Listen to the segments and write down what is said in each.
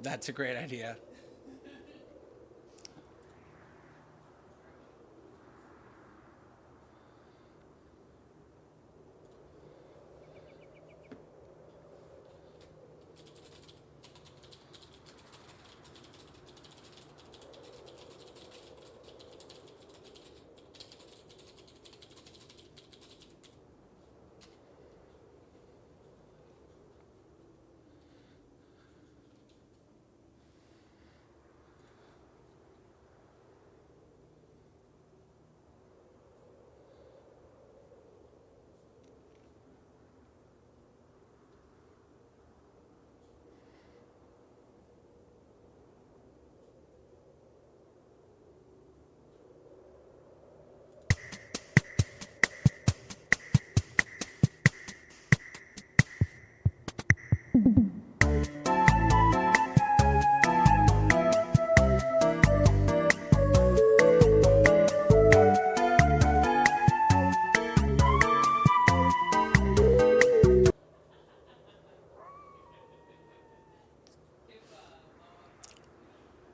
That's a great idea.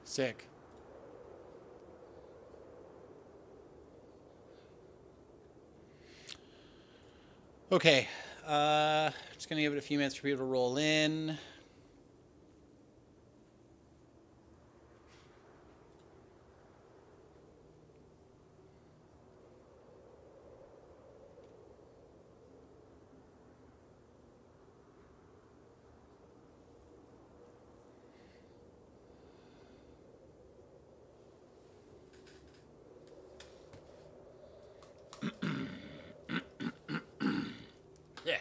Sick. Okay. Just gonna give it a few minutes for people to roll in. Yeah.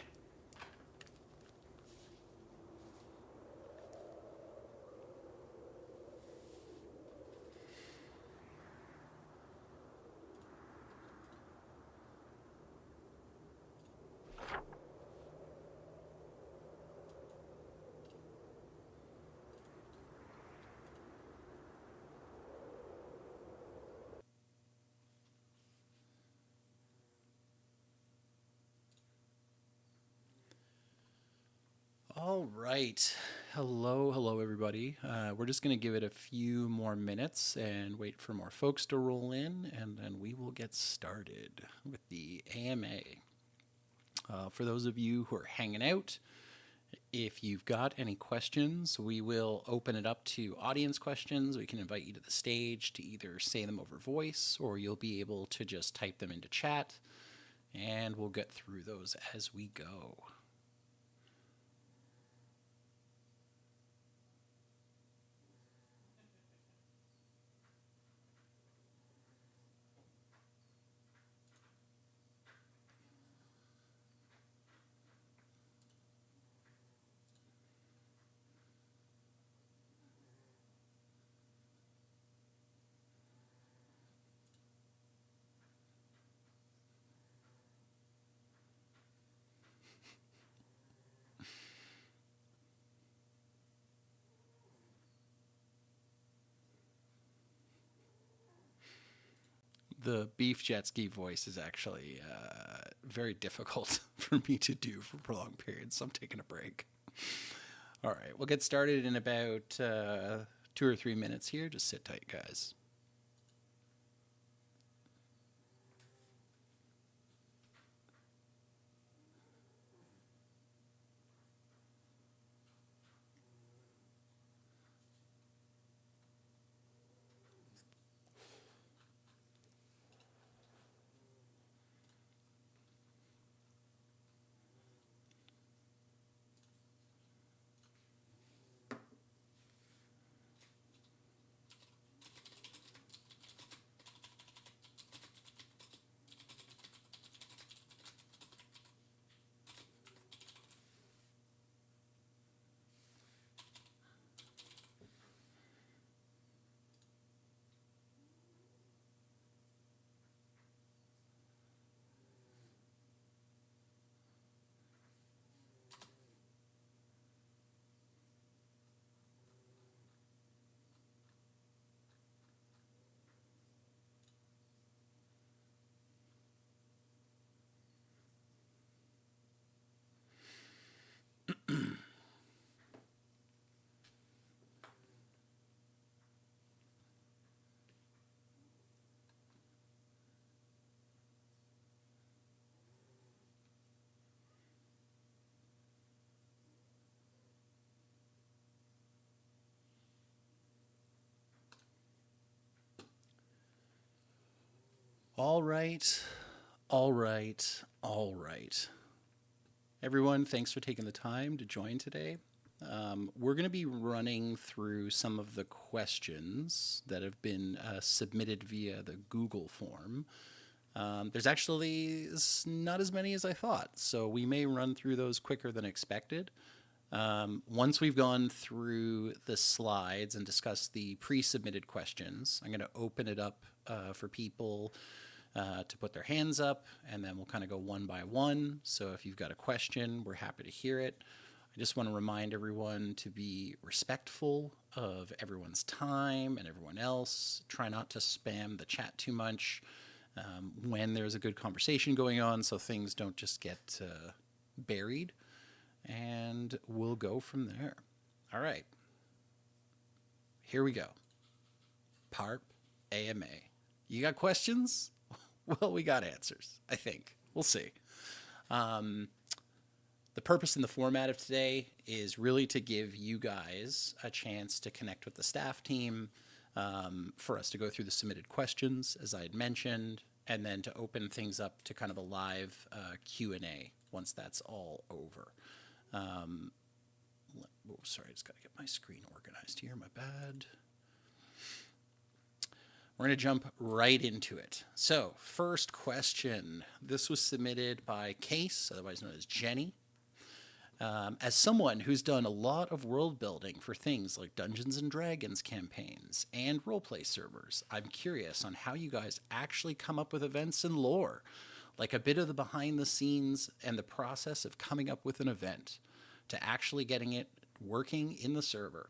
All right. Hello, everybody. We're just going to give it a few more minutes and wait for more folks to roll in, and then we will get started with the AMA. For those of you who are hanging out, if you've got any questions, we will open it up to audience questions. We can invite you to the stage to either say them over voice or you'll be able to just type them into chat, and we'll get through those as we go. The beef jet ski voice is actually very difficult for me to do for prolonged periods, so I'm taking a break. All right, we'll get started in about 2 or 3 minutes here. Just sit tight, guys. All right, all right, all right. Everyone, thanks for taking the time to join today. We're going to be running through some of the questions that have been submitted via the Google form. There's actually not as many as I thought, so we may run through those quicker than expected. Once we've gone through the slides and discussed the pre-submitted questions, I'm going to open it up for people to put their hands up, and then we'll kind of go one by one. So if you've got a question, we're happy to hear it. I just want to remind everyone to be respectful of everyone's time and everyone else. Try not to spam the chat too much when there's a good conversation going on, so things don't just get buried. And we'll go from there. All right. Here we go. Parp AMA. You got questions? Well, we got answers, I think. We'll see. The purpose and the format of today is really to give you guys a chance to connect with the staff team, for us to go through the submitted questions, as I had mentioned, and then to open things up to kind of a live Q&A once that's all over. Sorry, I just got to get my screen organized here. My bad. We're going to jump right into it. So, first question. This was submitted by Case, otherwise known as Jenny. As someone who's done a lot of world building for things like Dungeons and Dragons campaigns and roleplay servers, I'm curious on how you guys actually come up with events and lore, like a bit of the behind the scenes and the process of coming up with an event to actually getting it working in the server.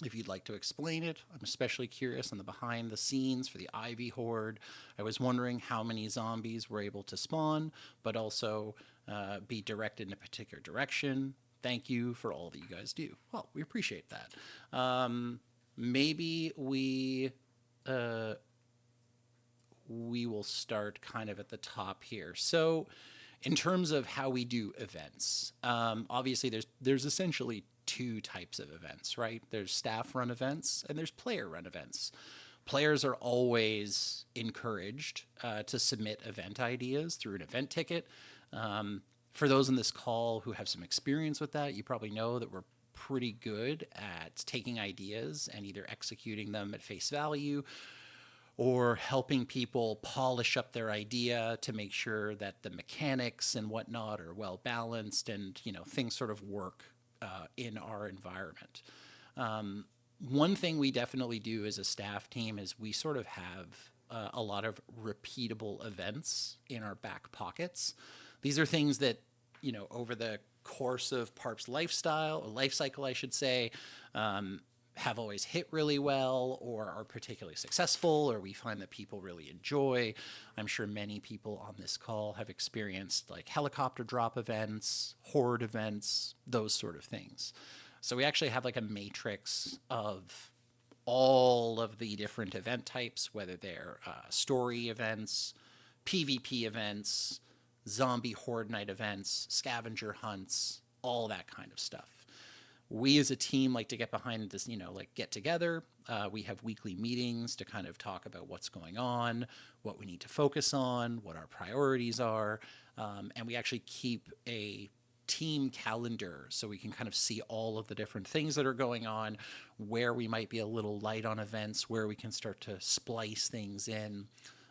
If you'd like to explain it, I'm especially curious on the behind the scenes for the Ivy Horde. I was wondering how many zombies were able to spawn, but also be directed in a particular direction. Thank you for all that you guys do. Well, we appreciate that. Maybe we will start kind of at the top here. So in terms of how we do events, obviously there's essentially two types of events, right? There's staff run events and there's player run events. Players are always encouraged to submit event ideas through an event ticket. For those in this call who have some experience with that, you probably know that we're pretty good at taking ideas and either executing them at face value or helping people polish up their idea to make sure that the mechanics and whatnot are well balanced and, you know, things sort of work in our environment. One thing we definitely do as a staff team is we sort of have a lot of repeatable events in our back pockets. These are things that, you know, over the course of Parp's life cycle, I should say, have always hit really well or are particularly successful or we find that people really enjoy. I'm sure many people on this call have experienced like helicopter drop events, horde events, those sort of things. So we actually have like a matrix of all of the different event types, whether they're story events, PvP events, zombie horde night events, scavenger hunts, all that kind of stuff. We as a team like to get behind this, you know, like get together. We have weekly meetings to kind of talk about what's going on, what we need to focus on, what our priorities are. And we actually keep a team calendar so we can kind of see all of the different things that are going on, where we might be a little light on events, where we can start to splice things in.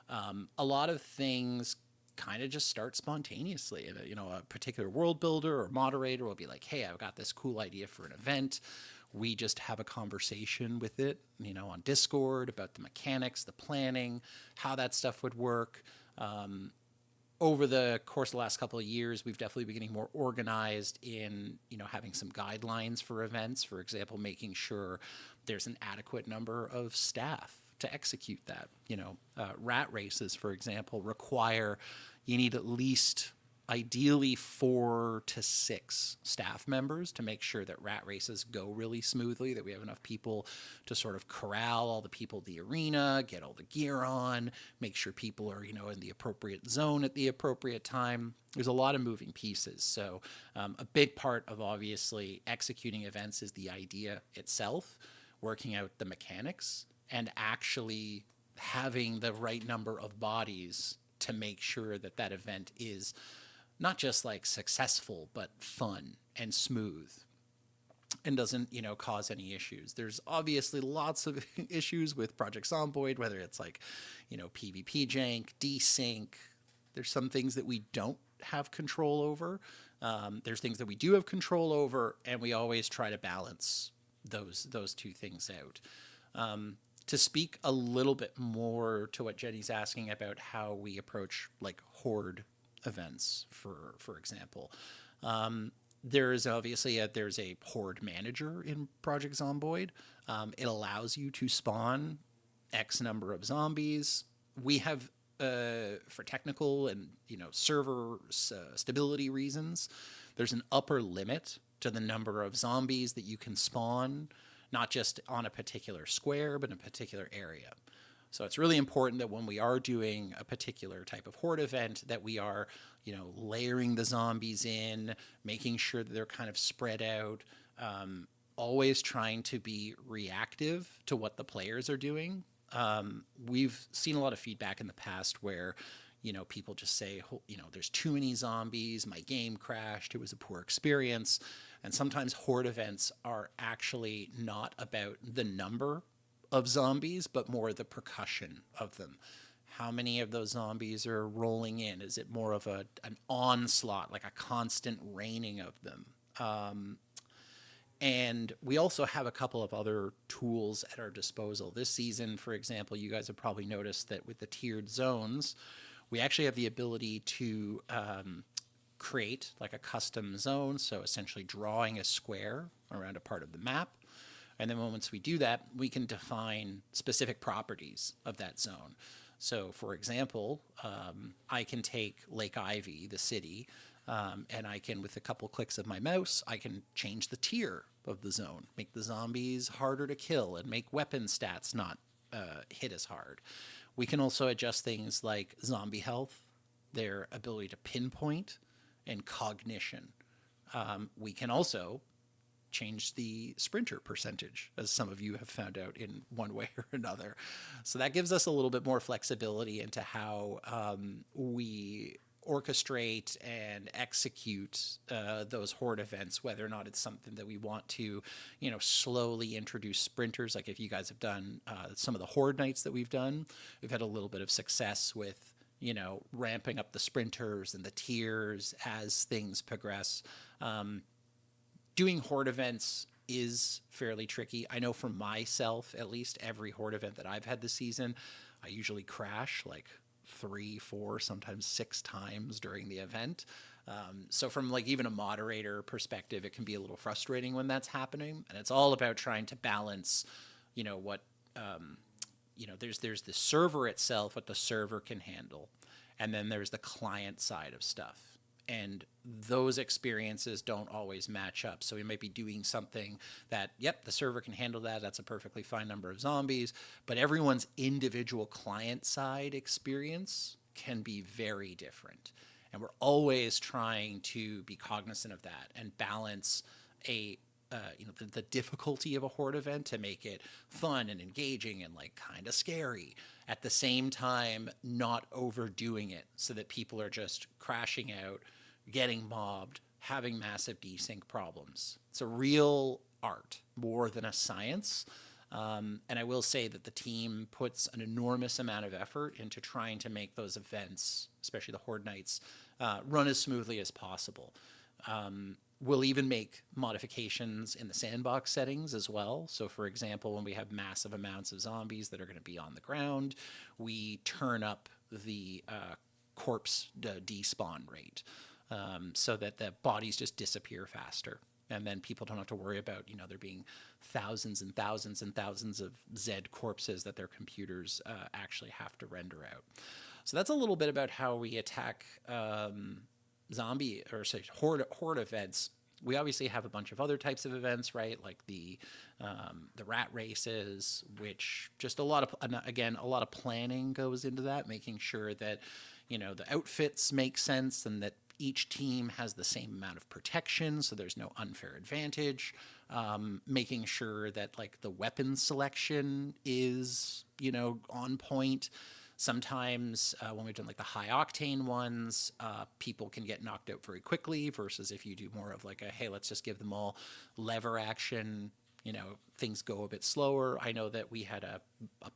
A lot of things kind of just start spontaneously. You know, a particular world builder or moderator will be like, hey, I've got this cool idea for an event. We just have a conversation with it, you know, on Discord about the mechanics, the planning, how that stuff would work. Over the course of the last couple of years, we've definitely been getting more organized in, you know, having some guidelines for events. For example, making sure there's an adequate number of staff to execute that. You know, rat races, for example, require you need at least ideally 4 to 6 staff members to make sure that rat races go really smoothly, that we have enough people to sort of corral all the people in the arena, get all the gear on, make sure people are, you know, in the appropriate zone at the appropriate time. There's a lot of moving pieces. So a big part of obviously executing events is the idea itself, working out the mechanics, and actually having the right number of bodies to make sure that that event is not just like successful, but fun and smooth and doesn't, cause any issues. There's obviously lots of issues with Project Zomboid, whether it's like, PvP jank, desync. There's some things that we don't have control over. There's things that we do have control over, and we always try to balance those two things out. To speak a little bit more to what Jenny's asking about how we approach like horde events, for example. There is obviously there's a horde manager in Project Zomboid. It allows you to spawn X number of zombies. We have for technical and server stability reasons, there's an upper limit to the number of zombies that you can spawn, not just on a particular square, but in a particular area. So it's really important that when we are doing a particular type of horde event, that we are, layering the zombies in, making sure that they're kind of spread out, always trying to be reactive to what the players are doing. We've seen a lot of feedback in the past where, people just say, there's too many zombies, my game crashed, it was a poor experience. And sometimes horde events are actually not about the number of zombies, but more the percussion of them. How many of those zombies are rolling in? Is it more of an onslaught, like a constant raining of them? And we also have a couple of other tools at our disposal. This season, for example, you guys have probably noticed that with the tiered zones, we actually have the ability to create like a custom zone. So essentially drawing a square around a part of the map. And then once we do that, we can define specific properties of that zone. So, for example, I can take Lake Ivy, the city, and I can, with a couple clicks of my mouse, I can change the tier of the zone, make the zombies harder to kill, and make weapon stats not hit as hard. We can also adjust things like zombie health, their ability to pinpoint, and cognition. We can also change the sprinter percentage, as some of you have found out in one way or another. So that gives us a little bit more flexibility into how we orchestrate and execute those horde events, whether or not it's something that we want to, slowly introduce sprinters. Like if you guys have done some of the horde nights that we've done, we've had a little bit of success with ramping up the sprinters and the tiers as things progress. Doing horde events is fairly tricky. I know for myself, at least, every horde event that I've had this season, I usually crash like 3, 4, sometimes 6 times during the event. So from like even a moderator perspective, it can be a little frustrating when that's happening. And it's all about trying to balance, what, there's the server itself, what the server can handle. And then there's the client side of stuff. And those experiences don't always match up. So we might be doing something that, the server can handle that. That's a perfectly fine number of zombies. But everyone's individual client side experience can be very different. And we're always trying to be cognizant of that and balance the difficulty of a horde event to make it fun and engaging and like kind of scary. At the same time, not overdoing it so that people are just crashing out, getting mobbed, having massive desync problems. It's a real art more than a science. And I will say that the team puts an enormous amount of effort into trying to make those events, especially the Horde Nights, run as smoothly as possible. We'll even make modifications in the sandbox settings as well. So, for example, when we have massive amounts of zombies that are going to be on the ground, we turn up the corpse despawn rate so that the bodies just disappear faster. And then people don't have to worry about, there being thousands and thousands and thousands of Zed corpses that their computers actually have to render out. So that's a little bit about how we attack horde events. We obviously have a bunch of other types of events, right? Like the rat races, which just a lot of planning goes into that, making sure that the outfits make sense and that each team has the same amount of protection, so there's no unfair advantage. Making sure that like the weapon selection is, on point. Sometimes when we've done like the high octane ones, people can get knocked out very quickly versus if you do more of like a, hey, let's just give them all lever action, things go a bit slower. I know that we had a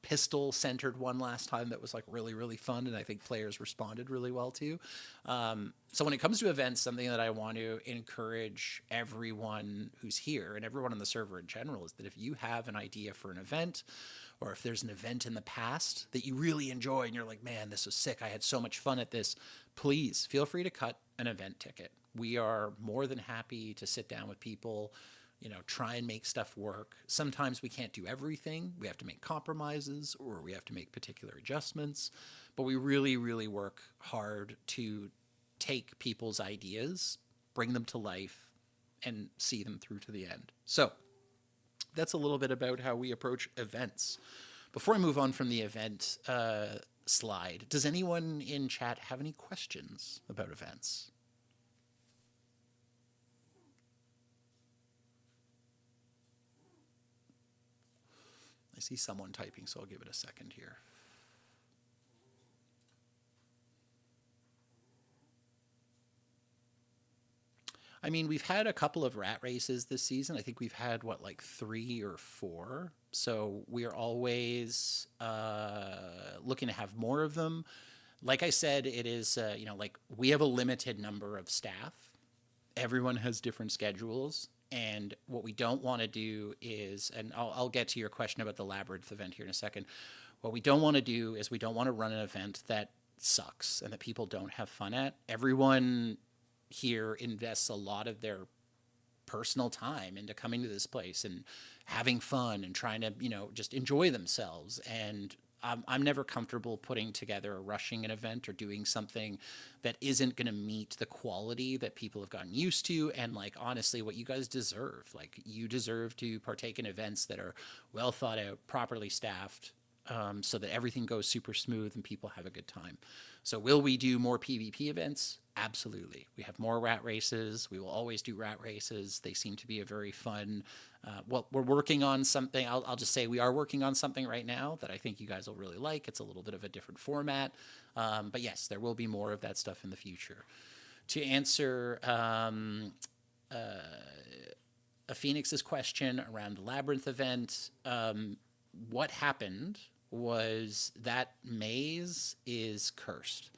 pistol centered one last time that was like really, really fun, and I think players responded really well to. So when it comes to events, something that I want to encourage everyone who's here and everyone on the server in general is that if you have an idea for an event, or if there's an event in the past that you really enjoy and you're like, man, this was sick, I had so much fun at this, please feel free to cut an event ticket. We are more than happy to sit down with people, try and make stuff work. Sometimes we can't do everything. We have to make compromises or we have to make particular adjustments. But we really, really work hard to take people's ideas, bring them to life, and see them through to the end. So that's a little bit about how we approach events. Before I move on from the event slide, does anyone in chat have any questions about events? I see someone typing, so I'll give it a second here. I mean, we've had a couple of rat races this season. I think we've had, like 3 or 4. So we are always looking to have more of them. Like I said, it is, like we have a limited number of staff. Everyone has different schedules. And what we don't want to do is, and I'll get to your question about the Labyrinth event here in a second. What we don't want to do is we don't want to run an event that sucks and that people don't have fun at. Everyone here invests a lot of their personal time into coming to this place and having fun and trying to, just enjoy themselves. And I'm never comfortable putting together or rushing an event or doing something that isn't going to meet the quality that people have gotten used to. And like, honestly, what you guys deserve, like you deserve to partake in events that are well thought out, properly staffed, so that everything goes super smooth and people have a good time. So will we do more PvP events? Absolutely. We have more rat races. We will always do rat races. They seem to be a very fun, we're working on something. I'll just say we are working on something right now that I think you guys will really like. It's a little bit of a different format. But yes, there will be more of that stuff in the future. To answer a Phoenix's question around the Labyrinth event, what happened was that maze is cursed.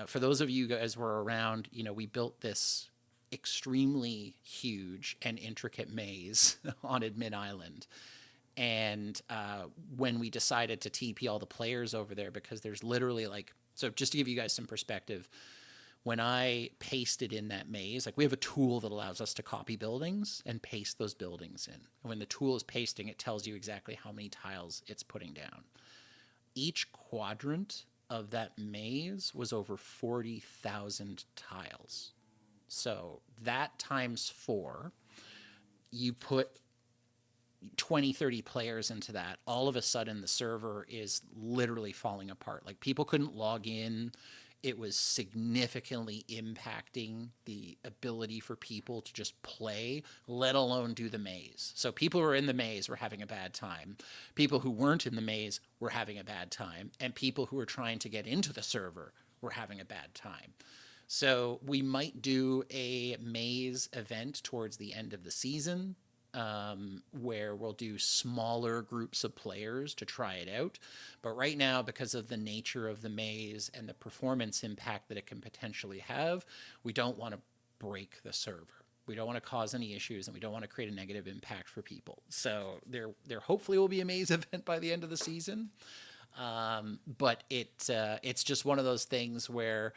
For those of you guys who were around, we built this extremely huge and intricate maze on Admin Island. And when we decided to TP all the players over there, because there's literally so just to give you guys some perspective, when I pasted in that maze, we have a tool that allows us to copy buildings and paste those buildings in. And when the tool is pasting, it tells you exactly how many tiles it's putting down. Each quadrant of that maze was over 40,000 tiles. So that times 4, you put 20, 30 players into that, all of a sudden the server is literally falling apart. People couldn't log in. It was significantly impacting the ability for people to just play, let alone do the maze. So people who were in the maze were having a bad time. People who weren't in the maze were having a bad time. And people who were trying to get into the server were having a bad time. So we might do a maze event towards the end of the season, where we'll do smaller groups of players to try it out. But right now, because of the nature of the maze and the performance impact that it can potentially have, we don't want to break the server. We don't want to cause any issues, and we don't want to create a negative impact for people. So there hopefully will be a maze event by the end of the season. But it's just one of those things where,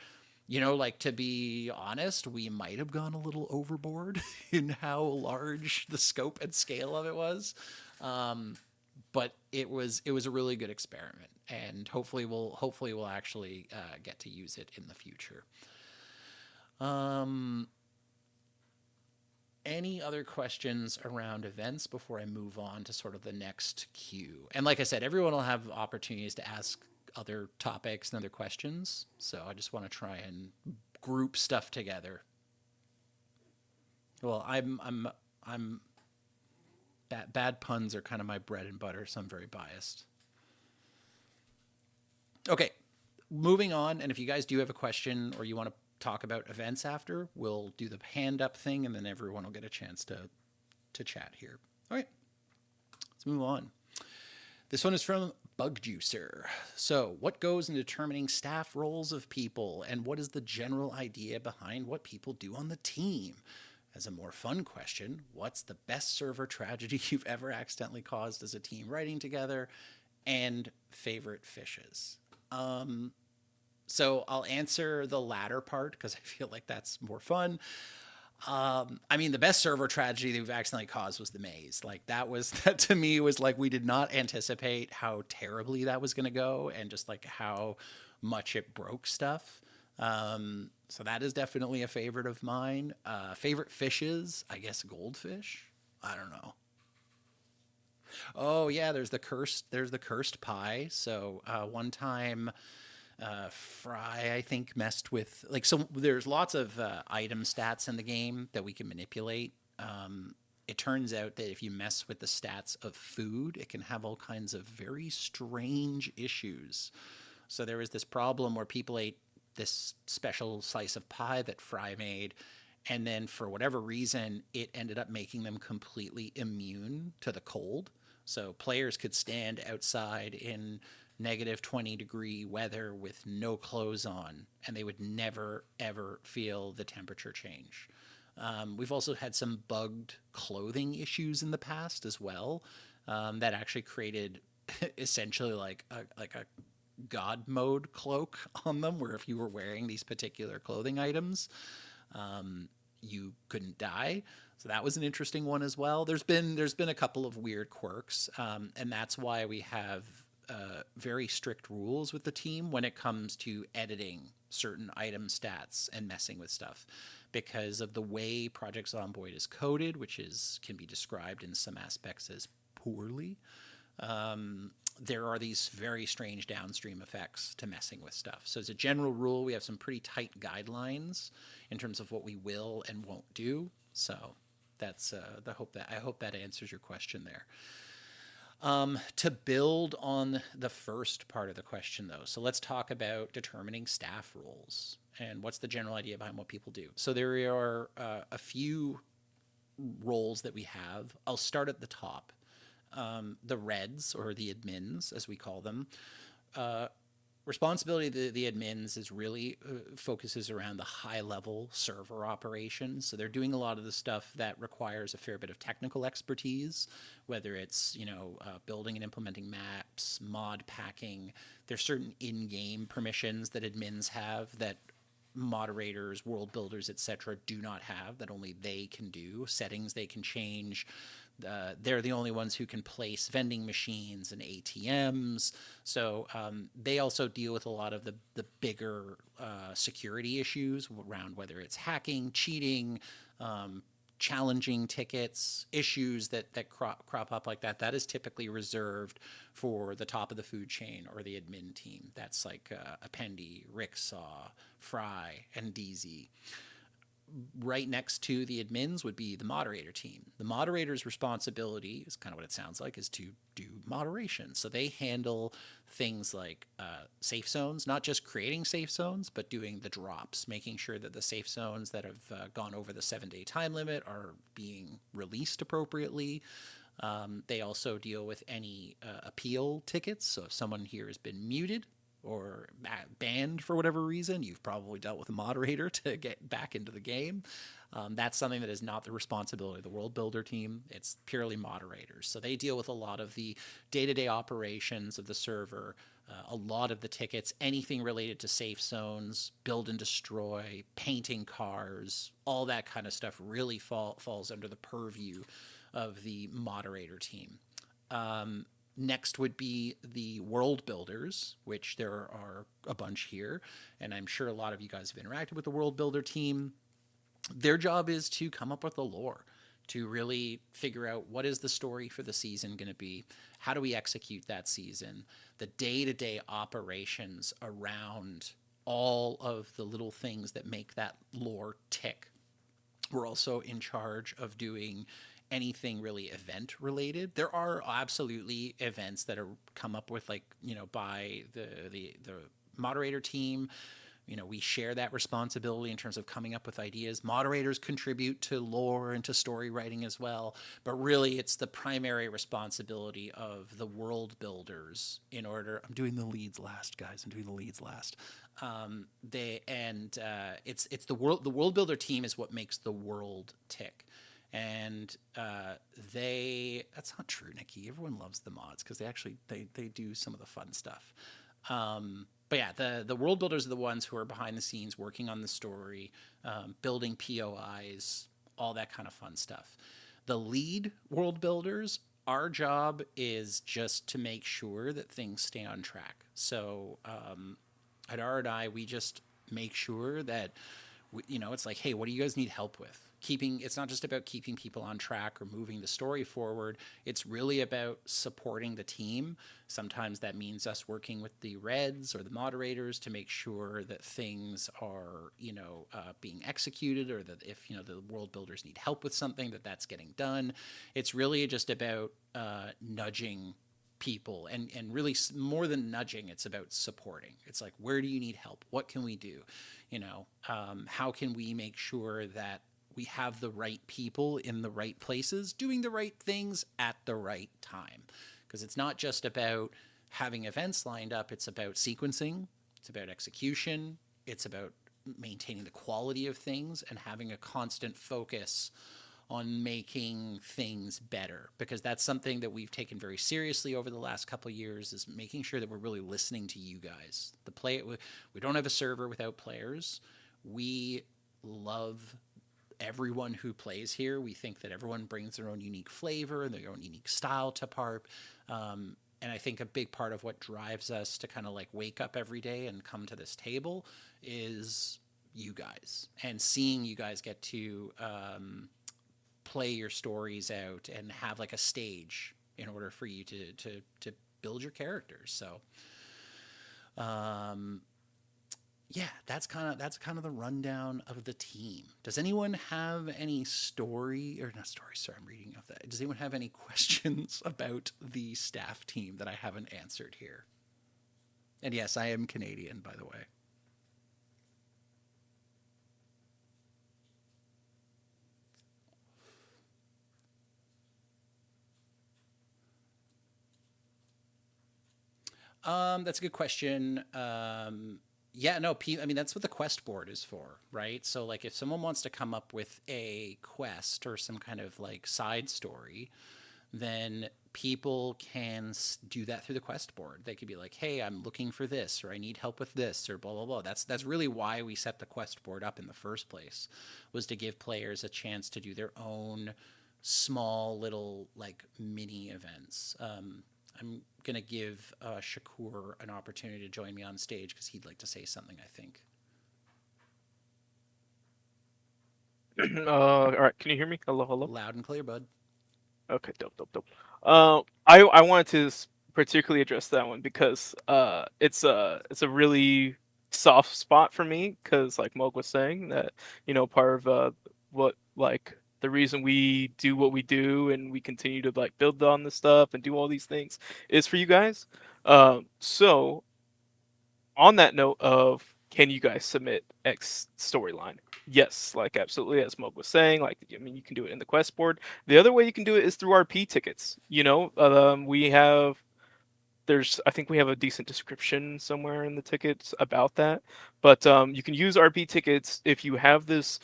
to be honest, we might have gone a little overboard in how large the scope and scale of it was. But it was a really good experiment, and hopefully we'll actually get to use it in the future. Any other questions around events before I move on to sort of the next queue? And like I said, everyone will have opportunities to ask other topics and other questions. So I just want to try and group stuff together. Well, I'm bad puns are kind of my bread and butter, so I'm very biased. Okay, moving on. And if you guys do have a question or you want to talk about events after, we'll do the hand up thing, and then everyone will get a chance to chat here. All right, let's move on. This one is from Bug Juicer. So, what goes in determining staff roles of people, and what is the general idea behind what people do on the team? As a more fun question, what's the best server tragedy you've ever accidentally caused as a team writing together, and favorite fishes? So I'll answer the latter part because I feel like that's more fun. I mean, the best server tragedy that we've accidentally caused was the maze. Like that to me was like we did not anticipate how terribly that was going to go, and just like how much it broke stuff. So that is definitely a favorite of mine. Favorite fishes, I guess goldfish. I don't know. Oh yeah, there's the cursed pie. So one time Fry, I think, messed with like so. There's lots of item stats in the game that we can manipulate. It turns out that if you mess with the stats of food, it can have all kinds of very strange issues. So there was this problem where people ate this special slice of pie that Fry made, and then for whatever reason, it ended up making them completely immune to the cold. So players could stand outside in -20-degree weather with no clothes on, and they would never, ever feel the temperature change. We've also had some bugged clothing issues in the past as well, that actually created essentially like a god mode cloak on them, where if you were wearing these particular clothing items, you couldn't die. So that was an interesting one as well. There's been a couple of weird quirks, and that's why we have very strict rules with the team when it comes to editing certain item stats and messing with stuff, because of the way Project Zomboid is coded, which is can be described in some aspects as poorly. There are these very strange downstream effects to messing with stuff. So as a general rule, we have some pretty tight guidelines in terms of what we will and won't do. So that's I hope that answers your question there. To build on the first part of the question, though, so let's talk about determining staff roles and what's the general idea behind what people do. So there are a few roles that we have. I'll start at the top. The Reds, or the admins, as we call them. Responsibility of the admins is really focuses around the high level server operations. So they're doing a lot of the stuff that requires a fair bit of technical expertise, whether it's building and implementing maps, mod packing. There's certain in-game permissions that admins have that moderators, world builders, etc. do not have, that only they can do. Settings they can change. They're the only ones who can place vending machines and ATMs. So they also deal with a lot of the bigger security issues around whether it's hacking, cheating, challenging tickets, issues that crop up like that. That is typically reserved for the top of the food chain or the admin team. That's like Appendi, Ricksaw, Fry, and DZ. Right next to the admins would be the moderator team. The moderator's responsibility is kind of what it sounds like, is to do moderation. So they handle things like safe zones, not just creating safe zones, but doing the drops, making sure that the safe zones that have gone over the 7-day time limit are being released appropriately. They also deal with any appeal tickets. So if someone here has been muted or banned for whatever reason, you've probably dealt with a moderator to get back into the game. That's something that is not the responsibility of the world builder team. It's purely moderators. So they deal with a lot of the day-to-day operations of the server, a lot of the tickets, anything related to safe zones, build and destroy, painting cars, all that kind of stuff really falls under the purview of the moderator team. Next would be the world builders, which there are a bunch here, and I'm sure a lot of you guys have interacted with the world builder team. Their job is to come up with the lore, to really figure out what is the story for the season going to be, how do we execute that season, the day-to-day operations around all of the little things that make that lore tick. We're also in charge of doing anything really event related. There are absolutely events that are come up with, like, by the moderator team. We share that responsibility in terms of coming up with ideas. Moderators contribute to lore and to story writing as well, but really it's the primary responsibility of the world builders. I'm doing the leads last, guys. I'm doing the leads last. They and It's the world builder team is what makes the world tick. And they that's not true, Nikki. Everyone loves the mods because they do some of the fun stuff. But yeah, the world builders are the ones who are behind the scenes working on the story, building POIs, all that kind of fun stuff. The lead world builders, our job is just to make sure that things stay on track. So at R&I, we just make sure that it's like, hey, what do you guys need help with? It's not just about keeping people on track or moving the story forward. It's really about supporting the team. Sometimes that means us working with the Reds or the moderators to make sure that things are, being executed, or that if, the world builders need help with something, that's getting done. It's really just about nudging people, and really more than nudging, it's about supporting. It's like, where do you need help? What can we do? How can we make sure that we have the right people in the right places doing the right things at the right time? Because it's not just about having events lined up, it's about sequencing, it's about execution, it's about maintaining the quality of things and having a constant focus on making things better, because that's something that we've taken very seriously over the last couple of years, is making sure that we're really listening to you guys. We don't have a server without players. We love everyone who plays here. We think that everyone brings their own unique flavor and their own unique style to Parp. And I think a big part of what drives us to kind of like wake up every day and come to this table is you guys, and seeing you guys get to play your stories out and have like a stage in order for you to build your characters. So yeah, that's kind of the rundown of the team. Does anyone have any story, or not story? Sorry, I'm reading off that. Does anyone have any questions about the staff team that I haven't answered here? And yes, I am Canadian, by the way. That's a good question. Yeah, no, I mean, that's what the quest board is for, right? So, like, if someone wants to come up with a quest or some kind of like side story, then people can do that through the quest board. They could be like, "Hey, I'm looking for this, or I need help with this, or blah blah blah." That's really why we set the quest board up in the first place, was to give players a chance to do their own small little like mini events. I'm gonna give Shakur an opportunity to join me on stage because he'd like to say something, I think. All right, can you hear me? Hello, hello. Loud and clear, bud. Okay, dope, dope, dope. I wanted to particularly address that one because it's a really soft spot for me because like Moog was saying that part of what like the reason we do what we do and we continue to like build on this stuff and do all these things is for you guys. So on that note of can you guys submit X storyline? Yes, like absolutely, as Moog was saying, like I mean, you can do it in the quest board. The other way you can do it is through RP tickets. We have I think we have a decent description somewhere in the tickets about that. But you can use RP tickets if you have this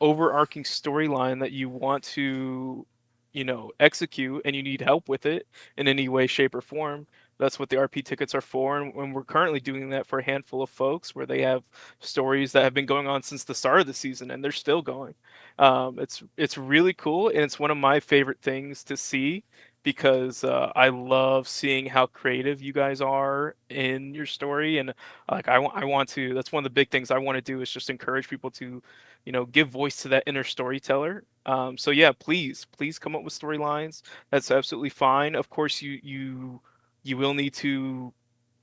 overarching storyline that you want to, execute and you need help with it in any way, shape, or form. That's what the RP tickets are for, and we're currently doing that for a handful of folks where they have stories that have been going on since the start of the season and they're still going. It's really cool, and it's one of my favorite things to see because I love seeing how creative you guys are in your story, and like I want to. That's one of the big things I want to do is just encourage people to, give voice to that inner storyteller. So yeah, please come up with storylines. That's absolutely fine. Of course, you will need to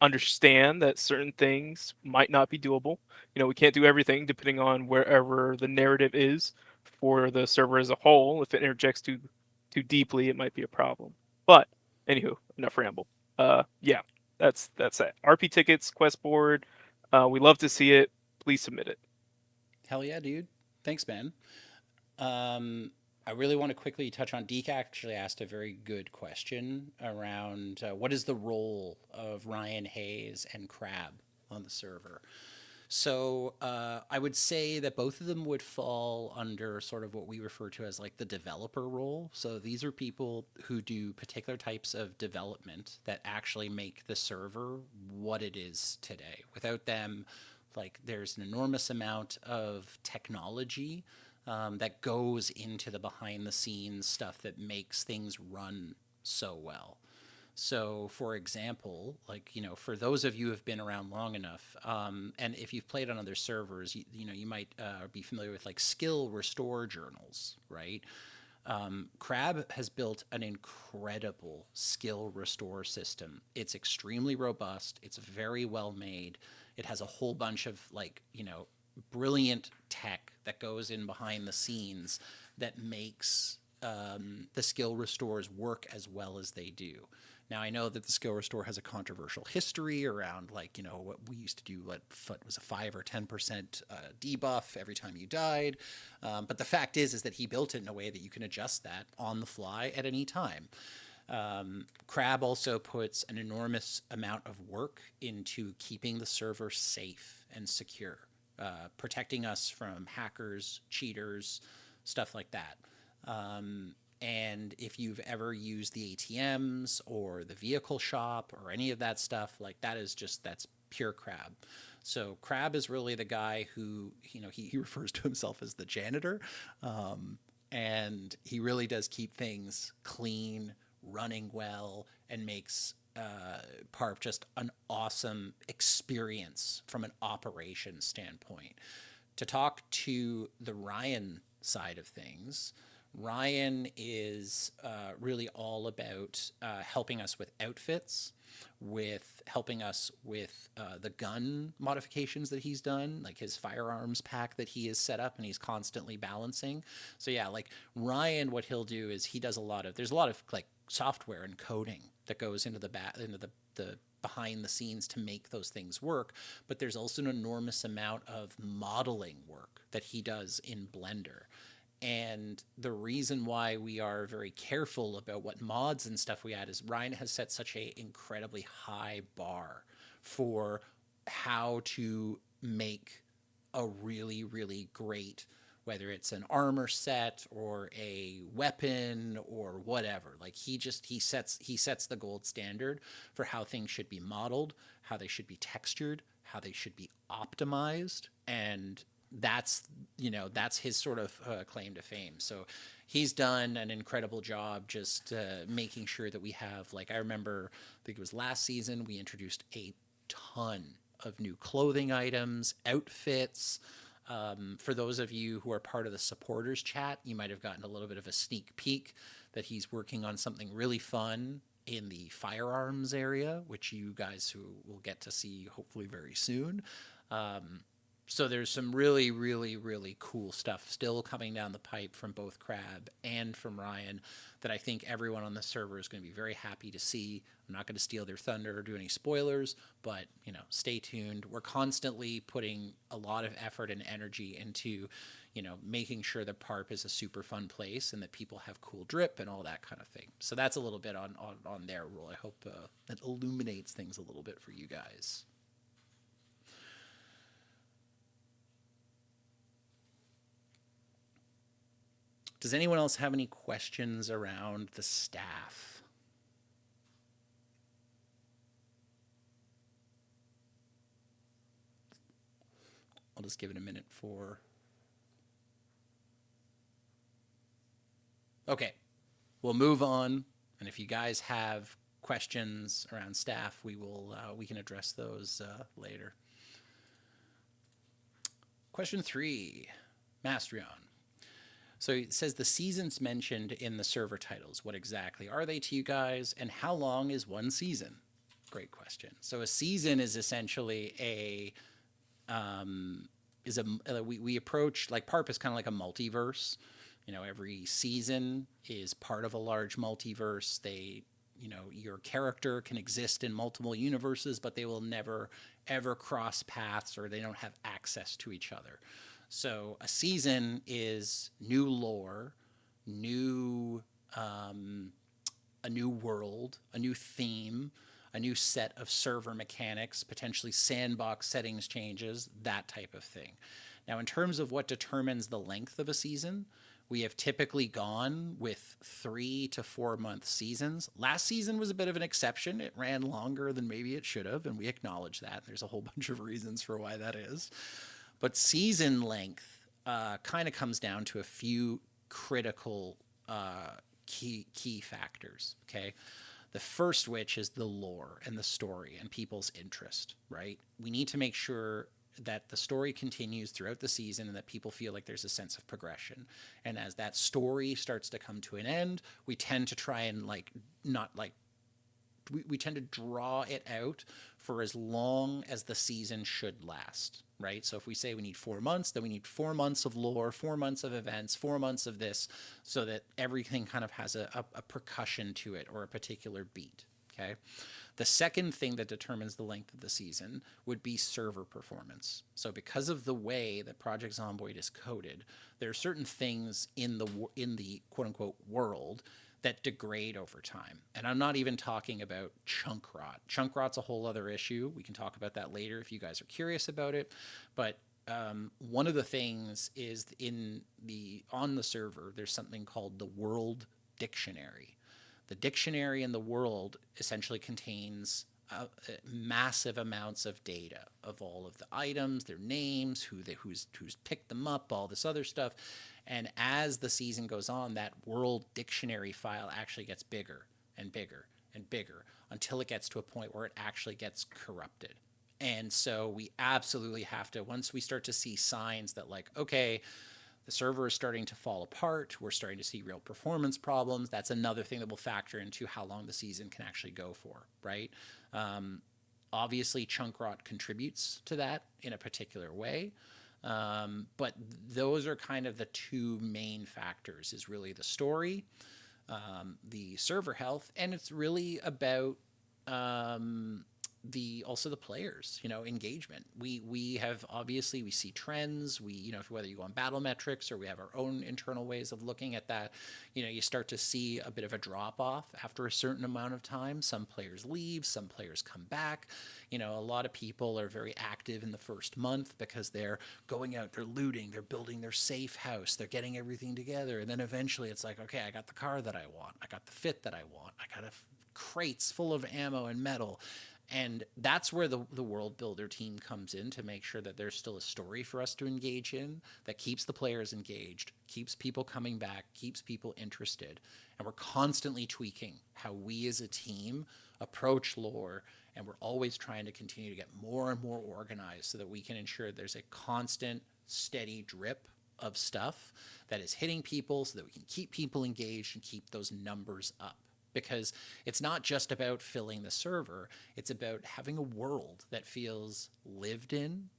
understand that certain things might not be doable. We can't do everything depending on wherever the narrative is for the server as a whole. If it interjects too deeply, it might be a problem. But anywho, enough ramble. Yeah, that's it. RP tickets, quest board. We love to see it. Please submit it. Hell yeah, dude. Thanks, man. Um, I really want to quickly touch on Deke. Actually, asked a very good question around what is the role of Ryan Hayes and Crab on the server. So I would say that both of them would fall under sort of what we refer to as like the developer role. So these are people who do particular types of development that actually make the server what it is today. Without them, like there's an enormous amount of technology that goes into the behind the scenes stuff that makes things run so well. So, for example, like for those of you who have been around long enough, and if you've played on other servers, you might be familiar with like skill restore journals, right? Crab has built an incredible skill restore system. It's extremely robust. It's very well made. It has a whole bunch of brilliant tech that goes in behind the scenes that makes the skill restores work as well as they do. Now I know that the skill restore has a controversial history around what we used to do. What was a 5 or 10% debuff every time you died, but the fact is that he built it in a way that you can adjust that on the fly at any time. Crab also puts an enormous amount of work into keeping the server safe and secure, protecting us from hackers, cheaters, stuff like that. And if you've ever used the ATMs or the vehicle shop or any of that stuff, like that's pure Crab. So Crab is really the guy who, he refers to himself as the janitor. And he really does keep things clean, running well, and makes Parp just an awesome experience from an operations standpoint. To talk to the Ryan side of things, Ryan is really all about helping us with outfits, with helping us with the gun modifications that he's done, like his firearms pack that he has set up and he's constantly balancing. So yeah, like Ryan, what he'll do is he does there's a lot of like software and coding that goes into the behind the scenes to make those things work, but there's also an enormous amount of modeling work that he does in Blender. And the reason why we are very careful about what mods and stuff we add is Ryan has set such a incredibly high bar for how to make a really, really great, whether it's an armor set or a weapon or whatever. Like he sets the gold standard for how things should be modeled, how they should be textured, how they should be optimized, and that's his sort of claim to fame. So he's done an incredible job just making sure that we have, like, I remember, I think it was last season, we introduced a ton of new clothing items, outfits. For those of you who are part of the supporters chat, you might have gotten a little bit of a sneak peek that he's working on something really fun in the firearms area, which you guys who will get to see hopefully very soon. So there's some really, really, really cool stuff still coming down the pipe from both Crab and from Ryan that I think everyone on the server is going to be very happy to see. I'm not going to steal their thunder or do any spoilers, but stay tuned. We're constantly putting a lot of effort and energy into, making sure that Parp is a super fun place and that people have cool drip and all that kind of thing. So that's a little bit on their role. I hope that illuminates things a little bit for you guys. Does anyone else have any questions around the staff? I'll just give it a minute for. Okay, we'll move on. And if you guys have questions around staff, we can address those later. Question 3, Mastrion. So it says the seasons mentioned in the server titles. What exactly are they to you guys, and how long is one season? Great question. So a season is essentially a is a we approach like Parp is kind of like a multiverse. You know, every season is part of a large multiverse. They, you know, your character can exist in multiple universes, but they will never ever cross paths, or they don't have access to each other. So a season is new lore, new a new world, a new theme, a new set of server mechanics, potentially sandbox settings changes, that type of thing. Now, in terms of what determines the length of a season, we have typically gone with 3 to 4 month seasons. Last season was a bit of an exception. It ran longer than maybe it should have, and we acknowledge that. There's a whole bunch of reasons for why that is. But season length kind of comes down to a few critical key factors. Okay, the first which is the lore and the story and people's interest. Right, we need to make sure that the story continues throughout the season and that people feel like there's a sense of progression. And as that story starts to come to an end, we tend to try and like not like we tend to draw it out for as long as the season should last, right? So if we say we need 4 months, then we need 4 months of lore, 4 months of events, 4 months of this, so that everything kind of has a percussion to it or a particular beat. Okay. The second thing that determines the length of the season would be server performance. So because of the way that Project Zomboid is coded, there are certain things in the quote unquote world that degrade over time. And I'm not even talking about chunk rot. Chunk rot's a whole other issue. We can talk about that later if you guys are curious about it. But one of the things is on the server, there's something called the World Dictionary. The dictionary in the world essentially contains massive amounts of data of all of the items, their names, who's picked them up, all this other stuff. And as the season goes on, that world dictionary file actually gets bigger and bigger and bigger until it gets to a point where it actually gets corrupted. And so we absolutely have to, once we start to see signs that, like, okay, the server is starting to fall apart, we're starting to see real performance problems, that's another thing that will factor into how long the season can actually go for, right? Obviously, chunk rot contributes to that in a particular way. But those are kind of the two main factors, is really the story, the server health, and it's really about the also the players, you know, engagement. We have, obviously, we see trends. We, you know, whether you go on battle metrics or we have our own internal ways of looking at that, you know, you start to see a bit of a drop off after a certain amount of time. Some players leave, some players come back. You know, a lot of people are very active in the first month because they're going out, they're looting, they're building their safe house, they're getting everything together, and then eventually it's like, okay, I got the car that I want, I got the fit that I want, I got crates full of ammo and metal. And that's where the world builder team comes in, to make sure that there's still a story for us to engage in that keeps the players engaged, keeps people coming back, keeps people interested. And we're constantly tweaking how we as a team approach lore, and we're always trying to continue to get more and more organized so that we can ensure there's a constant, steady drip of stuff that is hitting people so that we can keep people engaged and keep those numbers up. Because it's not just about filling the server, it's about having a world that feels lived in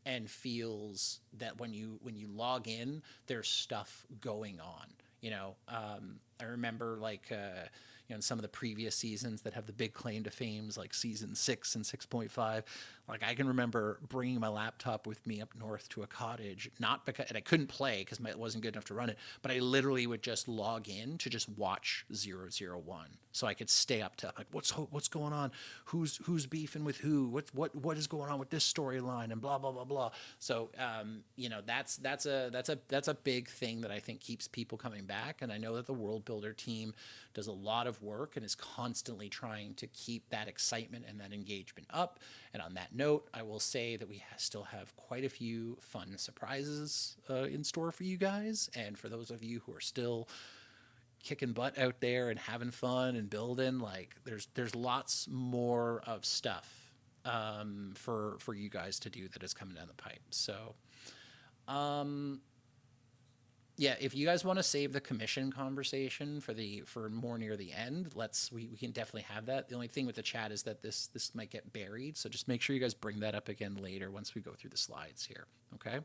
and feels that when you log in, there's stuff going on. You know, I remember, like, you know, in some of the previous seasons that have the big claim to fames, like season 6 and 6.5. Like, I can remember bringing my laptop with me up north to a cottage, not because, and I couldn't play because it wasn't good enough to run it, but I literally would just log in to just watch 001, so I could stay up to, like, what's going on, who's beefing with who, what is going on with this storyline, and blah blah blah blah. So you know, that's a big thing that I think keeps people coming back. And I know that the world builder team does a lot of work and is constantly trying to keep that excitement and that engagement up. And on that note, I will say that we still have quite a few fun surprises in store for you guys. And for those of you who are still kicking butt out there and having fun and building, like, there's lots more of stuff for you guys to do that is coming down the pipe. So Yeah, if you guys want to save the commission conversation for more near the end, we can definitely have that. The only thing with the chat is that this might get buried, so just make sure you guys bring that up again later once we go through the slides here. Okay.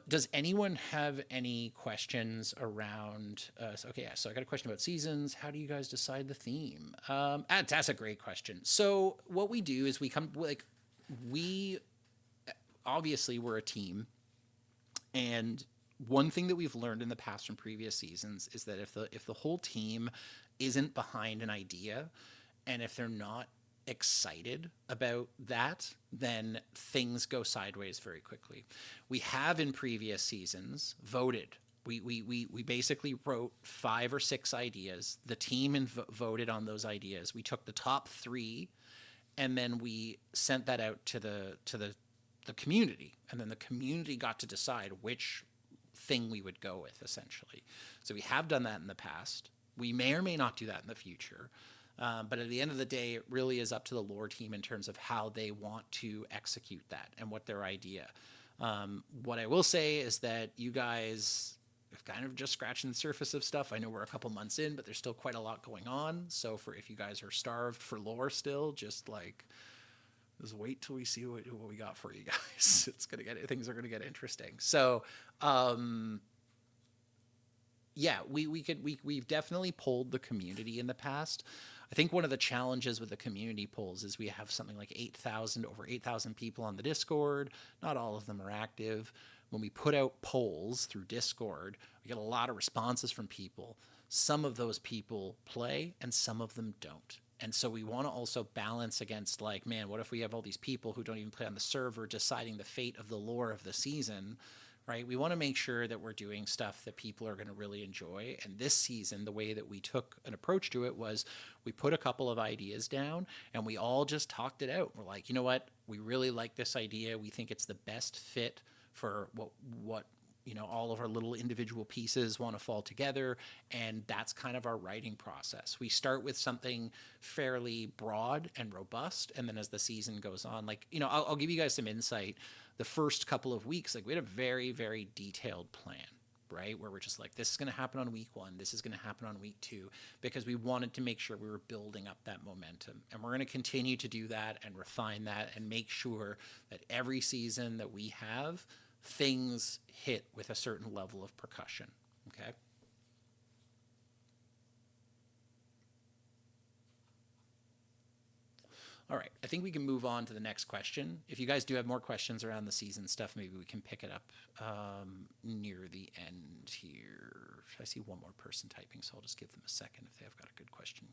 Does anyone have any questions around? Okay, yeah. So I got a question about seasons. How do you guys decide the theme? That's a great question. So what we do is we obviously we're a team, and one thing that we've learned in the past from previous seasons is that if the whole team isn't behind an idea, and if they're not excited about that, then things go sideways very quickly. We have in previous seasons voted. We basically wrote 5 or 6 ideas. The team voted on those ideas. We took the top 3, and then we sent that out to the community, and then the community got to decide which thing we would go with, essentially. So we have done that in the past. We may or may not do that in the future. But at the end of the day, it really is up to the lore team in terms of how they want to execute that and what their idea. What I will say is that you guys have kind of just scratching the surface of stuff. I know we're a couple months in, but there's still quite a lot going on. So for if you guys are starved for lore still, just wait till we see what we got for you guys. Things are gonna get interesting. So yeah, we've definitely polled the community in the past. I think one of the challenges with the community polls is we have something like over 8,000 people on the Discord. Not all of them are active. When we put out polls through Discord, we get a lot of responses from people. Some of those people play and some of them don't. And so we want to also balance against, like, man, what if we have all these people who don't even play on the server deciding the fate of the lore of the season, right? We want to make sure that we're doing stuff that people are going to really enjoy. And this season, the way that we took an approach to it was we put a couple of ideas down and we all just talked it out. We're like, you know what? We really like this idea. We think it's the best fit for what all of our little individual pieces want to fall together, and that's kind of our writing process. We start with something fairly broad and robust, and then as the season goes on, I'll give you guys some insight. The first couple of weeks, we had a very, very detailed plan, right, where we're just like, this is going to happen on week 1, this is going to happen on week 2, because we wanted to make sure we were building up that momentum. And we're going to continue to do that and refine that and make sure that every season that we have, things hit with a certain level of percussion. Okay. All right. I think we can move on to the next question. If you guys do have more questions around the season stuff, maybe we can pick it up near the end here. I see one more person typing, so I'll just give them a second if they have got a good question.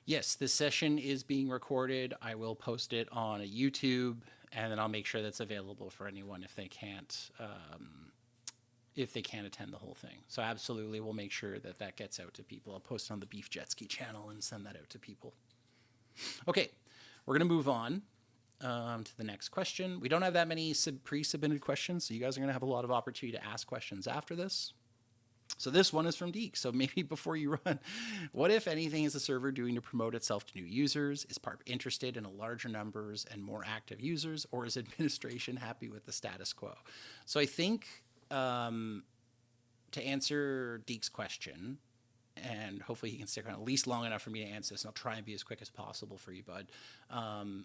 Yes, this session is being recorded. I will post it on a YouTube, and then I'll make sure that's available for anyone if they can't attend the whole thing. So absolutely, we'll make sure that that gets out to people. I'll post it on the Beef Jet Ski channel and send that out to people. Okay, we're gonna move on to the next question. We don't have that many pre-submitted questions, so you guys are gonna have a lot of opportunity to ask questions after this. So this one is from Deke. So maybe before you run, what if anything is the server doing to promote itself to new users? Is Parp interested in a larger numbers and more active users, or is administration happy with the status quo? So I think to answer Deke's question, and hopefully he can stick around at least long enough for me to answer this, and I'll try and be as quick as possible for you, bud. What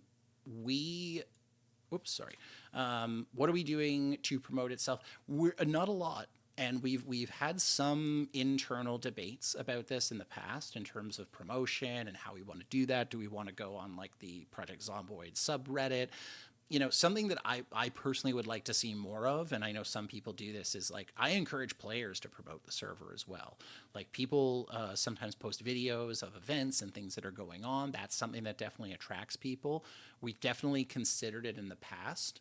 are we doing to promote itself? We're not a lot. And we've had some internal debates about this in the past in terms of promotion and how we want to do that. Do we want to go on the Project Zomboid subreddit? Something that I personally would like to see more of, and I know some people do this, is I encourage players to promote the server as well. People sometimes post videos of events and things that are going on. That's something that definitely attracts people. We've definitely considered it in the past.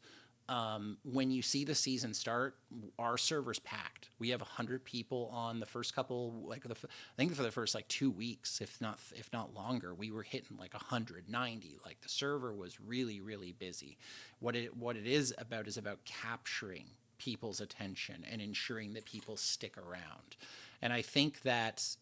When you see the season start, our server's packed. We have 100 people on the first couple, I think for the first like 2 weeks, if not longer, we were hitting like 190. Like the server was really really busy. What it is about capturing people's attention and ensuring that people stick around. And I think that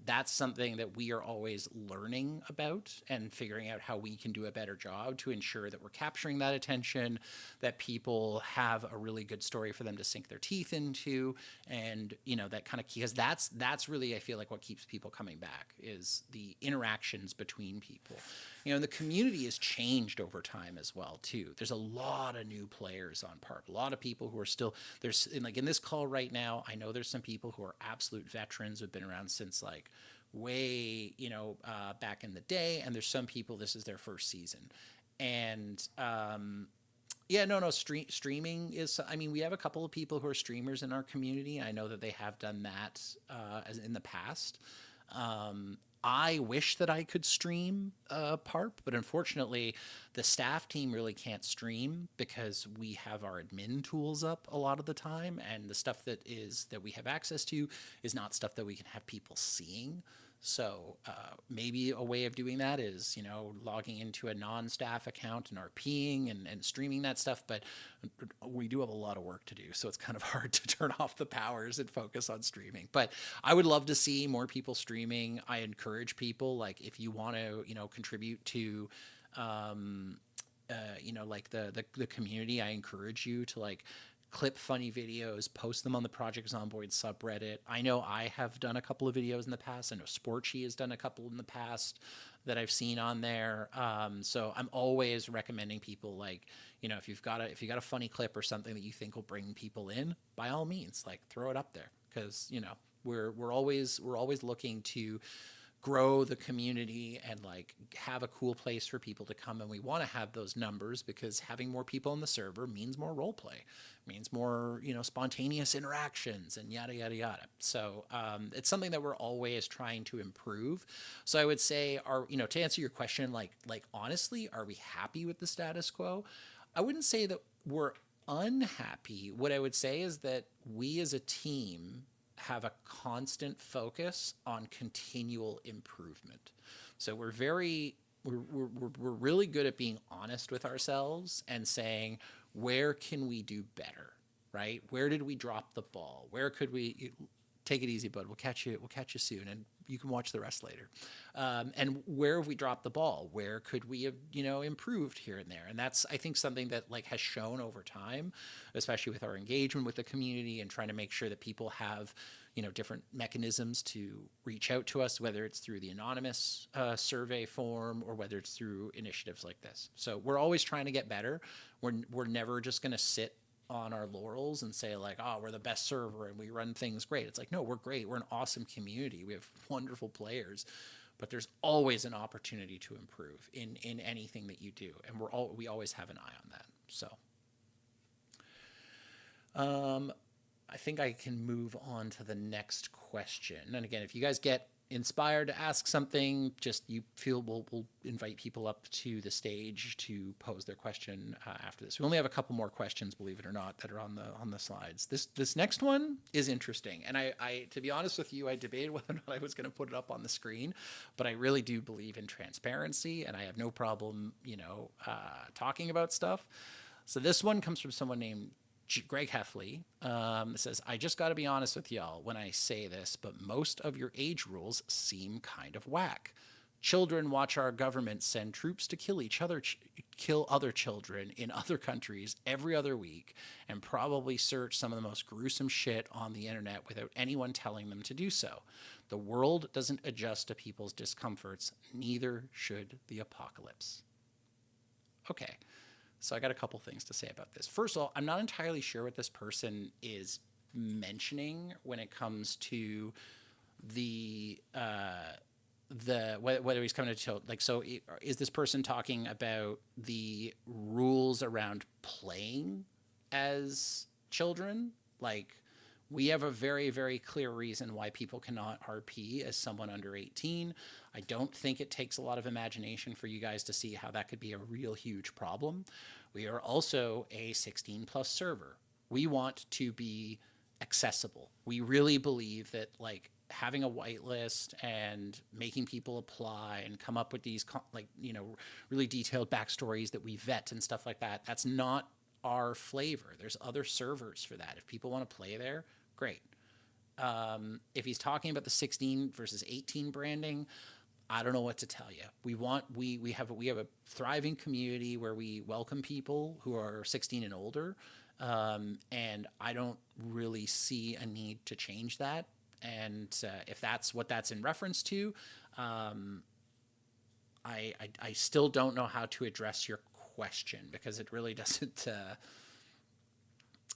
that's something that we are always learning about and figuring out how we can do a better job to ensure that we're capturing that attention, that people have a really good story for them to sink their teeth into, and that kind of because that's really I feel like what keeps people coming back is the interactions between people. And the community has changed over time as well too. There's a lot of new players on Parp. A lot of people who are still there's like in this call right now. I know there's some people who are absolute veterans who've been around since like way back in the day, and there's some people this is their first season, and yeah, no, streaming is. I mean, we have a couple of people who are streamers in our community. I know that they have done that as in the past. I wish that I could stream Parp, but unfortunately, the staff team really can't stream because we have our admin tools up a lot of the time, and the stuff that we have access to is not stuff that we can have people seeing. So maybe a way of doing that is, logging into a non-staff account and RPing and streaming that stuff. But we do have a lot of work to do, so it's kind of hard to turn off the powers and focus on streaming. But I would love to see more people streaming. I encourage people, like, if you want to, contribute to like the community, I encourage you to like clip funny videos, post them on the Project Zomboid subreddit. I know I have done a couple of videos in the past. I know Sporchy has done a couple in the past that I've seen on there. So I'm always recommending people, like, if you got a funny clip or something that you think will bring people in, by all means, like, throw it up there, because we're always looking to grow the community and like have a cool place for people to come, and we want to have those numbers because having more people on the server means more role play, means more spontaneous interactions, and yada yada yada. So it's something that we're always trying to improve. So I would say, to answer your question, like honestly, are we happy with the status quo? I wouldn't say that we're unhappy. What I would say is that we as a team have a constant focus on continual improvement. So we're really good at being honest with ourselves and saying, where can we do better, right? Where did we drop the ball? Where could we take it easy, bud? We'll catch you soon, and you can watch the rest later. And where have we dropped the ball? Where could we have improved here and there? And that's, I think, something that like has shown over time, especially with our engagement with the community and trying to make sure that people have different mechanisms to reach out to us, whether it's through the anonymous survey form or whether it's through initiatives like this. So we're always trying to get better. We're never just going to sit on our laurels and say like, oh, we're the best server and we run things great. It's like, no, we're great. We're an awesome community. We have wonderful players, but there's always an opportunity to improve in anything that you do, and we always have an eye on that. So I think I can move on to the next question. And again, if you guys get inspired to ask something, just you feel we'll invite people up to the stage to pose their question after this. We only have a couple more questions, believe it or not, that are on the slides. This next one is interesting, and I to be honest with you, I debated whether or not I was going to put it up on the screen, but I really do believe in transparency, and I have no problem talking about stuff. So this one comes from someone named Greg Heffley. Says, I just got to be honest with y'all when I say this, but most of your age rules seem kind of whack. Children watch our government send troops to kill other children in other countries every other week, and probably search some of the most gruesome shit on the internet without anyone telling them to do so. The world doesn't adjust to people's discomforts, neither should the apocalypse. Okay, so I got a couple things to say about this. First of all, I'm not entirely sure what this person is mentioning when it comes to the whether he's coming to chill. Like, so is this person talking about the rules around playing as children? Like, we have a very, very clear reason why people cannot RP as someone under 18. I don't think it takes a lot of imagination for you guys to see how that could be a real huge problem. We are also a 16 plus server. We want to be accessible. We really believe that like having a whitelist and making people apply and come up with these like really detailed backstories that we vet and stuff like that, that's not our flavor. There's other servers for that. If people want to play there, great. If he's talking about the 16 versus 18 branding, I don't know what to tell you. We have a thriving community where we welcome people who are 16 and older, and I don't really see a need to change that. And if that's what that's in reference to, um, I still don't know how to address your question because it really doesn't.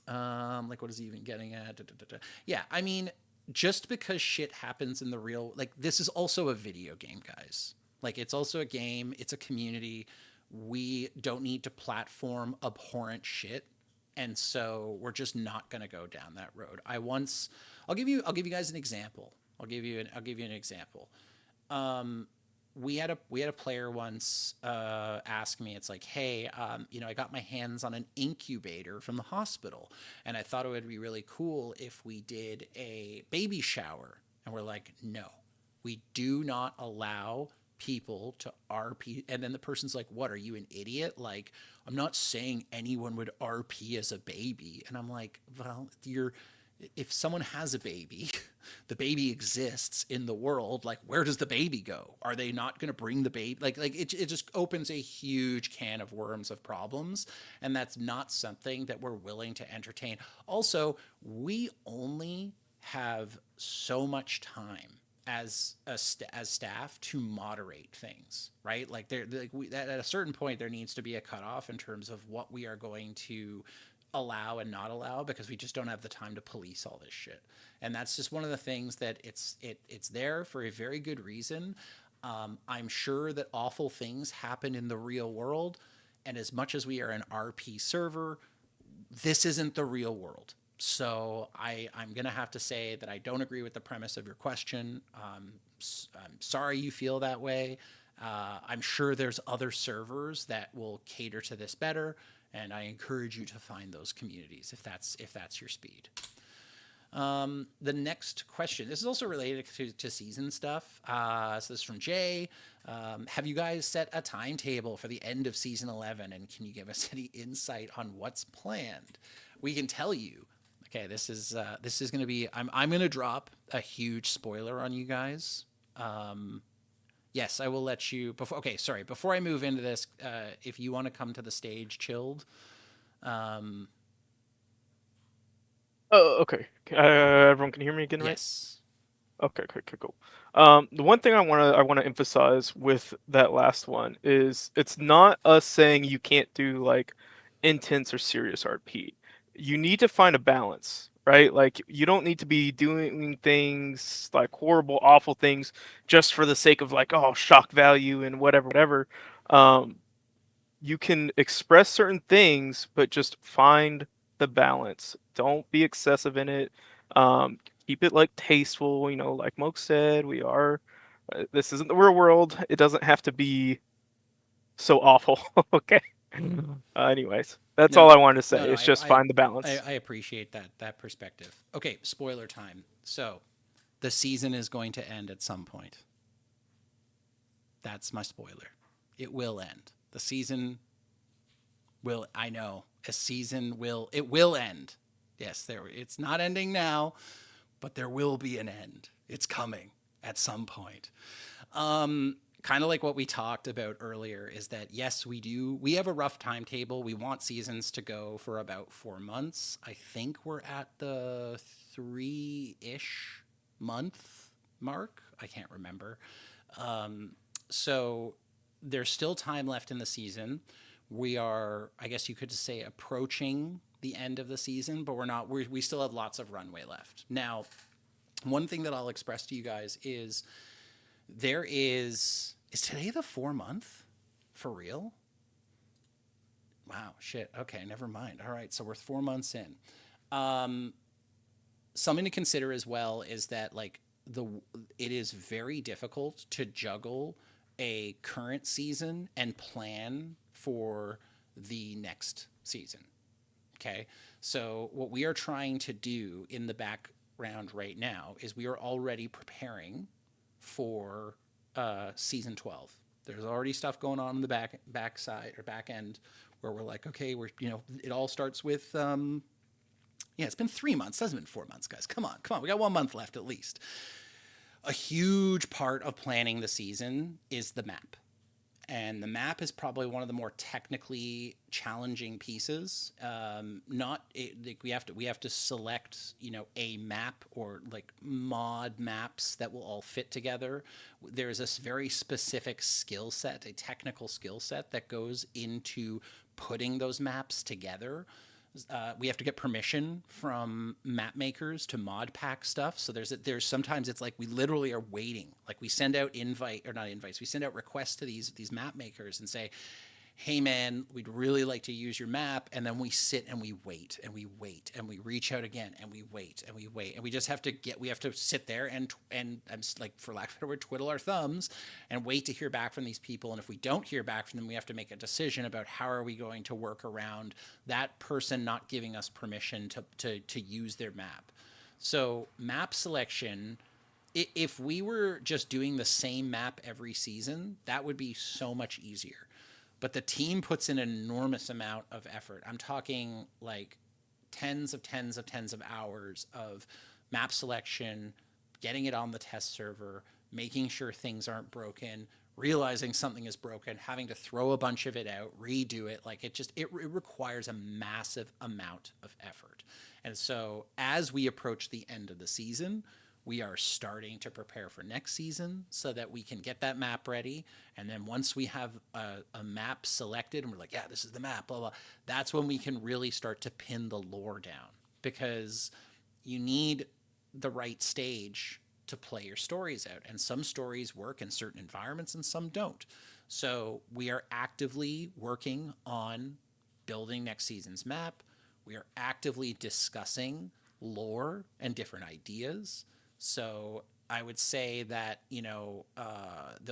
Like, what is he even getting at? Da, da, da, da. Yeah, I mean, just because shit happens in the real, like, this is also a video game, guys. Like, it's also a game. It's a community. We don't need to platform abhorrent shit, and so we're just not going to go down that road. I'll give you guys an example. I'll give you an example. We had a player once ask me, it's like, hey, I got my hands on an incubator from the hospital, and I thought it would be really cool if we did a baby shower. And we're like, no, we do not allow people to RP. And then the person's like, what, are you an idiot? Like, I'm not saying anyone would RP as a baby. And I'm like, well, if someone has a baby, the baby exists in the world. Like, where does the baby go? Are they not going to bring the baby? Like it just opens a huge can of worms of problems, and that's not something that we're willing to entertain. Also, we only have so much time as staff to moderate things, right? Like at a certain point there needs to be a cutoff in terms of what we are going to allow and not allow, because we just don't have the time to police all this shit. And that's just one of the things that it's there for a very good reason. I'm sure that awful things happen in the real world, and as much as we are an RP server, this isn't the real world. So I'm going to have to say that I don't agree with the premise of your question. I'm sorry you feel that way. I'm sure there's other servers that will cater to this better, and I encourage you to find those communities if that's your speed. The next question. This is also related to season stuff. So this is from Jay. Have you guys set a timetable for the end of season 11? And can you give us any insight on what's planned? We can tell you. Okay, this is going to be. I'm going to drop a huge spoiler on you guys. Yes, I will let you. Before, okay, sorry. Before I move into this, if you want to come to the stage, chilled. Um, Oh, okay. Everyone can hear me again, right? yes. Okay, okay, okay, cool. The one thing I wanna emphasize with that last one is it's not us saying you can't do like intense or serious RP. You need to find a balance, right? Like you don't need to be doing things like horrible, awful things just for the sake of like, oh, shock value and whatever, whatever. Um, you can express certain things, but just find the balance. Don't be excessive in it. Um, keep it like tasteful. Like Moke said, we are. This isn't the real world. It doesn't have to be so awful. Okay. Anyways, that's No, all no, I wanted to no, say. no. It's just find the balance. I appreciate that perspective. Okay, spoiler time. So, the season is going to end at some point. That's my spoiler. It will end. The season will. I know a season will. It will end. Yes, there. It's not ending now, but there will be an end. It's coming at some point. Kind of like what we talked about earlier is that yes, we have a rough timetable. We want seasons to go for about 4 months. I think we're at the 3-ish month mark. I can't remember. So there's still time left in the season. We are, I guess you could say, approaching the end of the season, but we're not. We still have lots of runway left. Now, one thing that I'll express to you guys is there is today the 4 month for real? Wow, shit. Okay, never mind. All right, so we're 4 months in. Something to consider as well is that like it is very difficult to juggle a current season and plan for the next season. Okay. So, what we are trying to do in the background right now is we are already preparing for season 12. There's already stuff going on in the backside or back end where we're like, okay, it all starts with, yeah, it's been 3 months. It hasn't been 4 months, guys. Come on, come on. We got 1 month left at least. A huge part of planning the season is the map, and the map is probably one of the more technically challenging pieces. Not it, like we have to select a map or like mod maps that will all fit together. There's this very specific skill set, a technical skill set that goes into putting those maps together. We have to get permission from map makers to mod pack stuff. So there's sometimes it's like we literally are waiting. Like we send out invite or not invites. We send out requests to these map makers and say, hey man, we'd really like to use your map. And then we sit and we wait and we wait and we reach out again and we wait and we wait. And we just have to sit there and I'm like, for lack of a better word, twiddle our thumbs and wait to hear back from these people. And if we don't hear back from them, we have to make a decision about how are we going to work around that person not giving us permission to use their map. So map selection, if we were just doing the same map every season, that would be so much easier. But the team puts in an enormous amount of effort. I'm talking like tens of hours of map selection, getting it on the test server, making sure things aren't broken, realizing something is broken, having to throw a bunch of it out, redo it. Like it requires a massive amount of effort. And so as we approach the end of the season, we are starting to prepare for next season so that we can get that map ready. And then once we have a map selected and we're like, yeah, this is the map, blah, blah, that's when we can really start to pin the lore down, because you need the right stage to play your stories out. And some stories work in certain environments and some don't. So we are actively working on building next season's map. We are actively discussing lore and different ideas. So I would say that there'll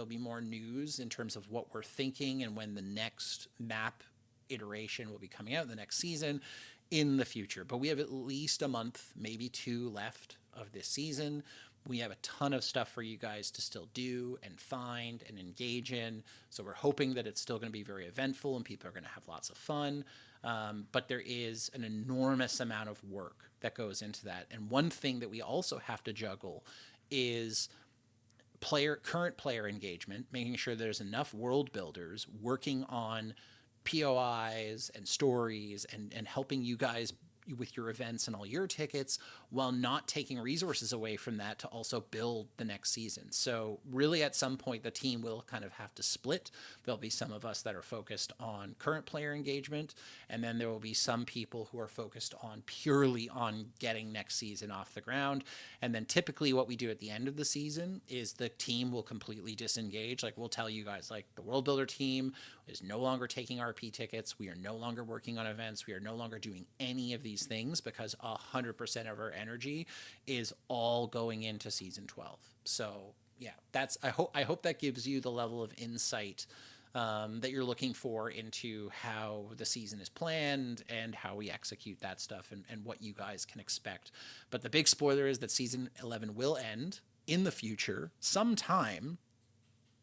be more news in terms of what we're thinking and when the next map iteration will be coming out in the next season in the future. But we have at least a month, maybe two left of this season. We have a ton of stuff for you guys to still do and find and engage in. So we're hoping that it's still going to be very eventful and people are going to have lots of fun. But there is an enormous amount of work that goes into that. And one thing that we also have to juggle is current player engagement, making sure there's enough world builders working on POIs and stories and helping you guys with your events and all your tickets, while not taking resources away from that to also build the next season. So really at some point the team will kind of have to split. There'll be some of us that are focused on current player engagement, and then there will be some people who are focused on purely on getting next season off the ground. And then typically what we do at the end of the season is the team will completely disengage. Like we'll tell you guys, like, the world builder team is no longer taking RP tickets. We are no longer working on events. We are no longer doing any of these things because 100% of our energy is all going into season 12. So yeah, I hope that gives you the level of insight that you're looking for into how the season is planned and how we execute that stuff and what you guys can expect. But the big spoiler is that season 11 will end in the future sometime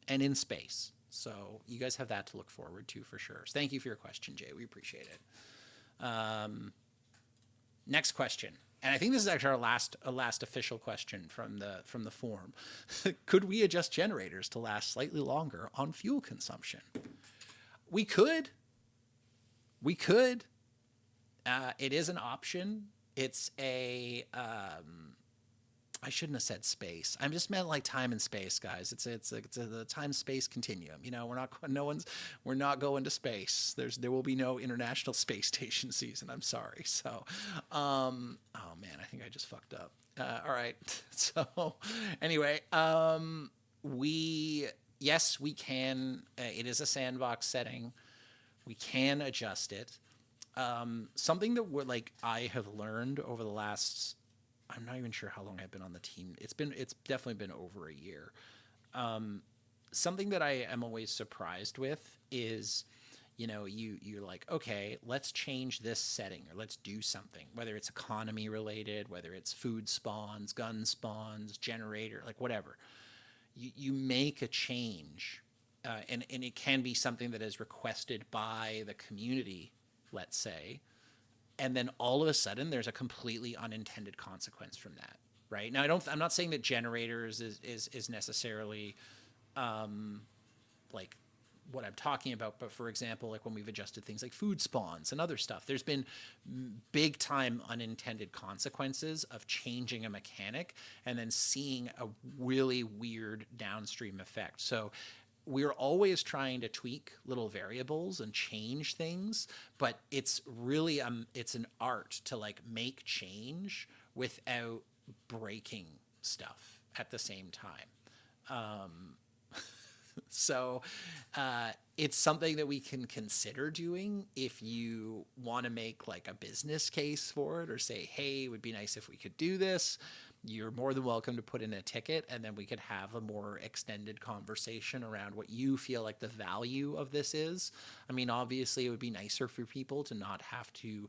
and in space. So you guys have that to look forward to for sure. So thank you for your question, Jay. We appreciate it. Next question, and I think this is actually our last official question from the forum. Could we adjust generators to last slightly longer on fuel consumption? We could. We could. It is an option. It's a I shouldn't have said space. I just meant like time and space, guys. It's the time space continuum. We're not going to space. There will be no International Space Station season. I'm sorry. So, oh man, I think I just fucked up. All right. So, anyway, we yes we can. It is a sandbox setting. We can adjust it. Something that I have learned over the last, I'm not even sure how long I've been on the team. It's definitely been over a year. Something that I am always surprised with is you're like, okay, let's change this setting or let's do something, whether it's economy related, whether it's food spawns, gun spawns, generator, like whatever. You make a change, and it can be something that is requested by the community, let's say, and then all of a sudden there's a completely unintended consequence from that. Right now, I'm not saying that generators is necessarily like what I'm talking about, but for example, like when we've adjusted things like food spawns and other stuff, there's been big time unintended consequences of changing a mechanic and then seeing a really weird downstream effect. So we're always trying to tweak little variables and change things, but it's really it's an art to like make change without breaking stuff at the same time. So it's something that we can consider doing if you want to make like a business case for it or say, hey, it would be nice if we could do this. You're more than welcome to put in a ticket, and then we could have a more extended conversation around what you feel like the value of this is. I mean, obviously, it would be nicer for people to not have to,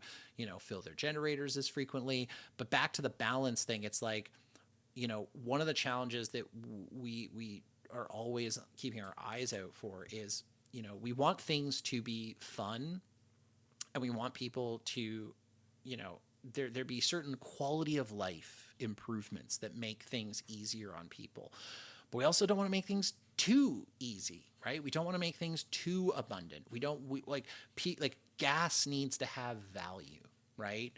fill their generators as frequently. But back to the balance thing, it's like, one of the challenges that we are always keeping our eyes out for is, we want things to be fun, and we want people to, you know, there be certain quality of life improvements that make things easier on people. But we also don't want to make things too easy, right? We don't want to make things too abundant. We like like gas needs to have value, right?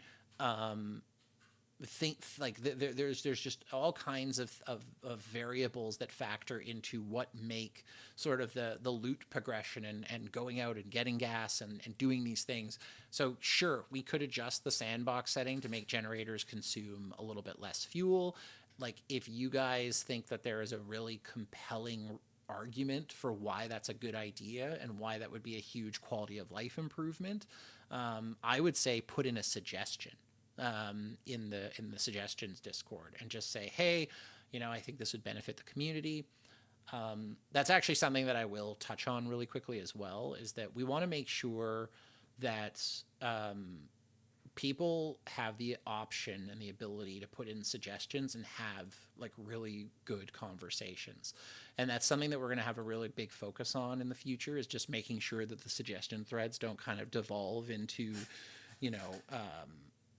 Think like there's just all kinds of variables that factor into what make sort of the loot progression and going out and getting gas and doing these things. So sure, we could adjust the sandbox setting to make generators consume a little bit less fuel. Like if you guys think that there is a really compelling argument for why that's a good idea and why that would be a huge quality of life improvement, I would say put in a suggestion in the suggestions Discord and just say, hey, I think this would benefit the community. That's actually something that I will touch on really quickly as well. Is that we want to make sure that people have the option and the ability to put in suggestions and have like really good conversations. And that's something that we're going to have a really big focus on in the future, is just making sure that the suggestion threads don't kind of devolve into, you know,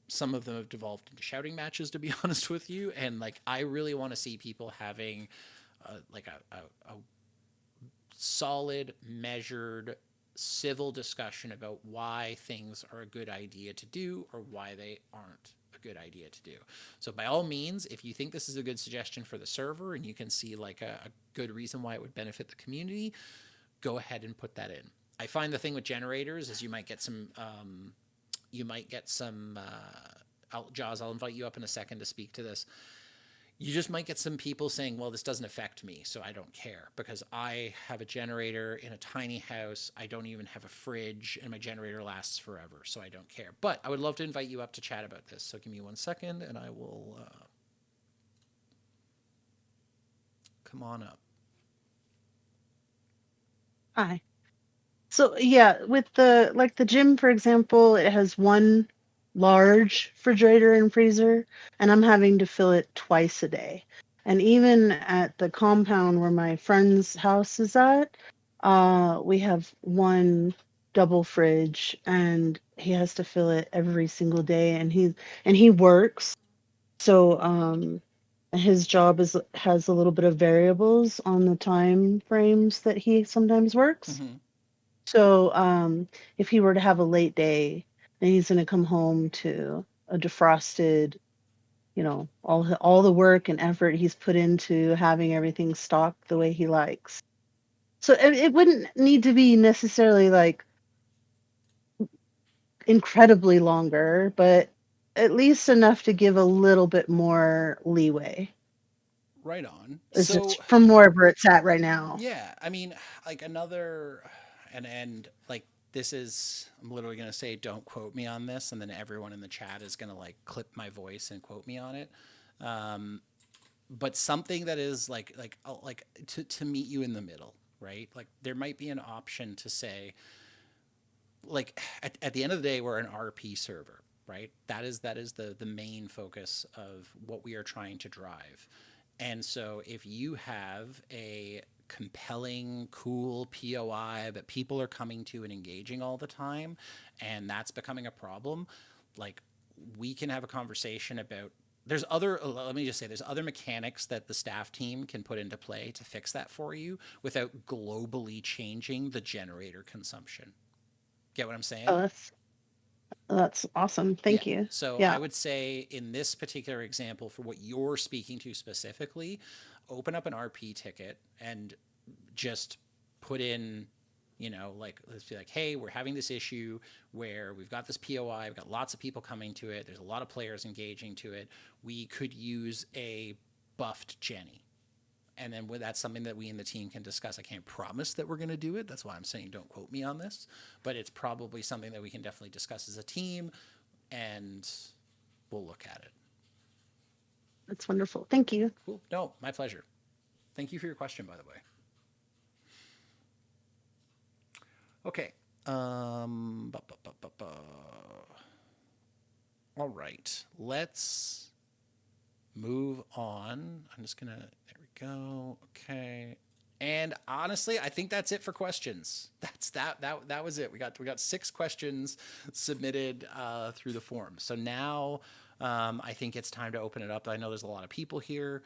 some of them have devolved into shouting matches, to be honest with you. And like, I really want to see people having like a solid, measured, civil discussion about why things are a good idea to do or why they aren't a good idea to do. So by all means, if you think this is a good suggestion for the server and you can see like a good reason why it would benefit the community, go ahead and put that in. I find the thing with generators is you might get some Jaws, I'll invite you up in a second to speak to this. You just might get some people saying, well, this doesn't affect me, so I don't care because I have a generator in a tiny house. I don't even have a fridge, and my generator lasts forever, so I don't care. But I would love to invite you up to chat about this. So give me 1 second, and I will come on up. Hi. So yeah, with the gym, for example, it has one large refrigerator and freezer, and I'm having to fill it twice a day. And even at the compound where my friend's house is at, we have one double fridge, and he has to fill it every single day. And he works, so his job has a little bit of variables on the time frames that he sometimes works. Mm-hmm. So, if he were to have a late day, then he's gonna come home to a defrosted, all the work and effort he's put into having everything stocked the way he likes. So it wouldn't need to be necessarily like incredibly longer, but at least enough to give a little bit more leeway. Right on. It's So just from wherever it's at right now. yeah, I mean, like another, and like this is, I'm literally gonna say, don't quote me on this, and then everyone in the chat is gonna like clip my voice and quote me on it. But something that is like to meet you in the middle, right? Like there might be an option to say, at the end of the day, we're an RP server, right? That is the main focus of what we are trying to drive. And so if you have a compelling, cool POI that people are coming to and engaging all the time, and that's becoming a problem, like we can have a conversation about there's other let me just say there's other mechanics that the staff team can put into play to fix that for you without globally changing the generator consumption. Get what I'm Oh, saying? that's awesome. Yeah. Thank you. So I Yeah, would say in this particular example, for what you're speaking to specifically, open up an RP ticket and just put in, like, let's be like, hey, we're having this issue where we've got this POI, we've got lots of people coming to it, there's a lot of players engaging to it. We could use a buffed Jenny. And then that's something that we in the team can discuss. I can't promise that we're going to do it. That's why I'm saying don't quote me on this. But it's probably something that we can definitely discuss as a team, and we'll look at it. that's wonderful. Thank you. Cool. No, my pleasure. Thank you for your question, by the way. Okay. Ba, ba, ba, ba, ba. All right. Let's move on. I'm just gonna. There we go. Okay. And honestly, I think that's it for questions. That was it. We got 6 questions submitted through the form. So now I think it's time to open it up. I know there's a lot of people here.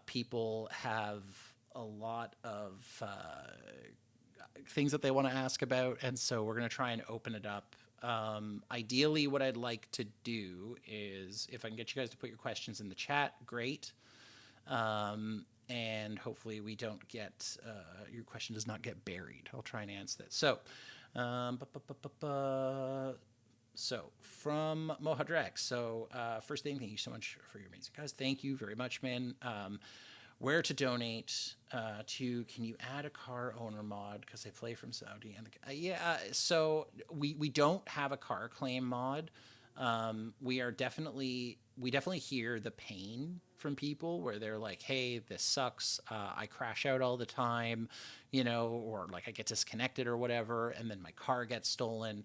People have a lot of things that they want to ask about, and so we're going to try and open it up. Ideally, what I'd like to do is, if I can get you guys to put your questions in the chat, great. And hopefully we don't get your question does not get buried. I'll try and answer that. So, so from Mohadrex. So first thing, thank you so much for your amazing guys. Thank you very much, man. Where to donate to? Can you add a car owner mod because they play from Saudi? And so we don't have a car claim mod. We definitely hear the pain from people where they're like, hey, this sucks, I crash out all the time, or like I get disconnected or whatever, and then my car gets stolen.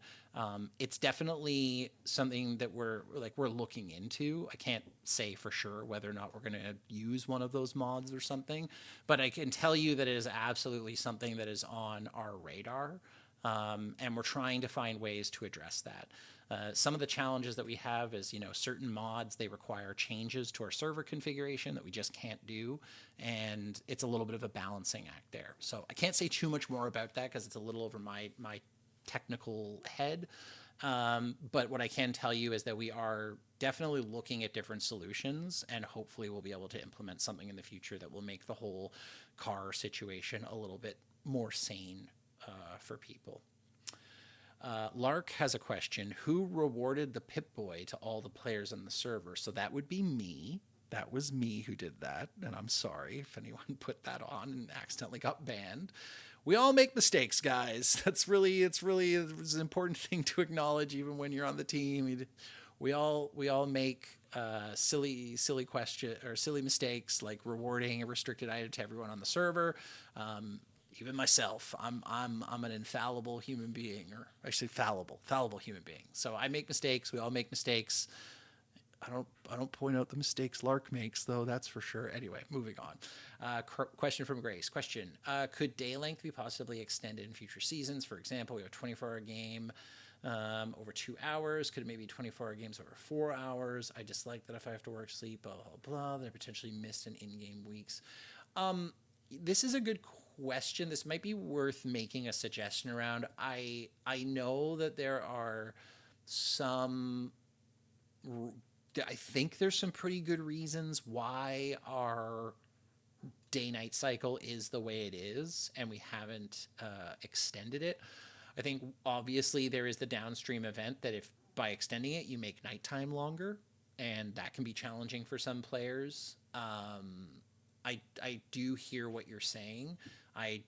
It's definitely something that we're looking into. I can't say for sure whether or not we're going to use one of those mods or something, but I can tell you that it is absolutely something that is on our radar. And we're trying to find ways to address that. Some of the challenges that we have is, certain mods, they require changes to our server configuration that we just can't do. And it's a little bit of a balancing act there. So I can't say too much more about that because it's a little over my technical head. But what I can tell you is that we are definitely looking at different solutions, and hopefully we'll be able to implement something in the future that will make the whole car situation a little bit more sane for people. Lark has a question. Who rewarded the Pip-Boy to all the players on the server? So that would be me. That was me who did that, and I'm sorry if anyone put that on and accidentally got banned. We all make mistakes, guys. It's an important thing to acknowledge, even when you're on the team. We all make silly question or silly mistakes, like rewarding a restricted item to everyone on the server. Even myself, I'm an infallible human being, or actually fallible human being. So I make mistakes. We all make mistakes. I don't point out the mistakes Lark makes, though. That's for sure. Anyway, moving on. Question from Grace. Question: could day length be possibly extended in future seasons? For example, we have a 24-hour game over 2 hours. Could it maybe 24-hour games over 4 hours? I dislike that if I have to work, sleep, blah blah blah. That I potentially missed an in-game weeks. This is a good question. This might be worth making a suggestion around. I know that there are some. I think there's some pretty good reasons why our day night cycle is the way it is, and we haven't extended it. I think obviously there is the downstream event that if by extending it you make nighttime longer, and that can be challenging for some players. I do hear what you're saying. I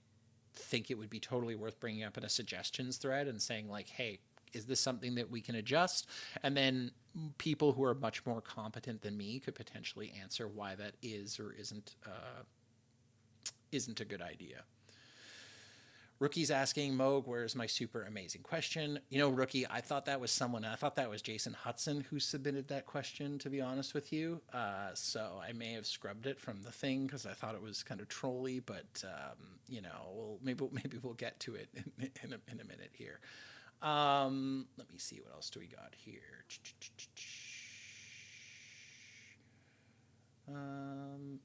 think it would be totally worth bringing up in a suggestions thread and saying like, hey, is this something that we can adjust? And then people who are much more competent than me could potentially answer why that is or isn't a good idea. Rookie's asking Moog, where's my super amazing question? You know, Rookie, I thought that was someone. I thought that was Jason Hudson who submitted that question. To be honest with you, so I may have scrubbed it from the thing because I thought it was kind of trolly. But you know, maybe we'll get to it in a minute here. Let me see what else do we got here. Um,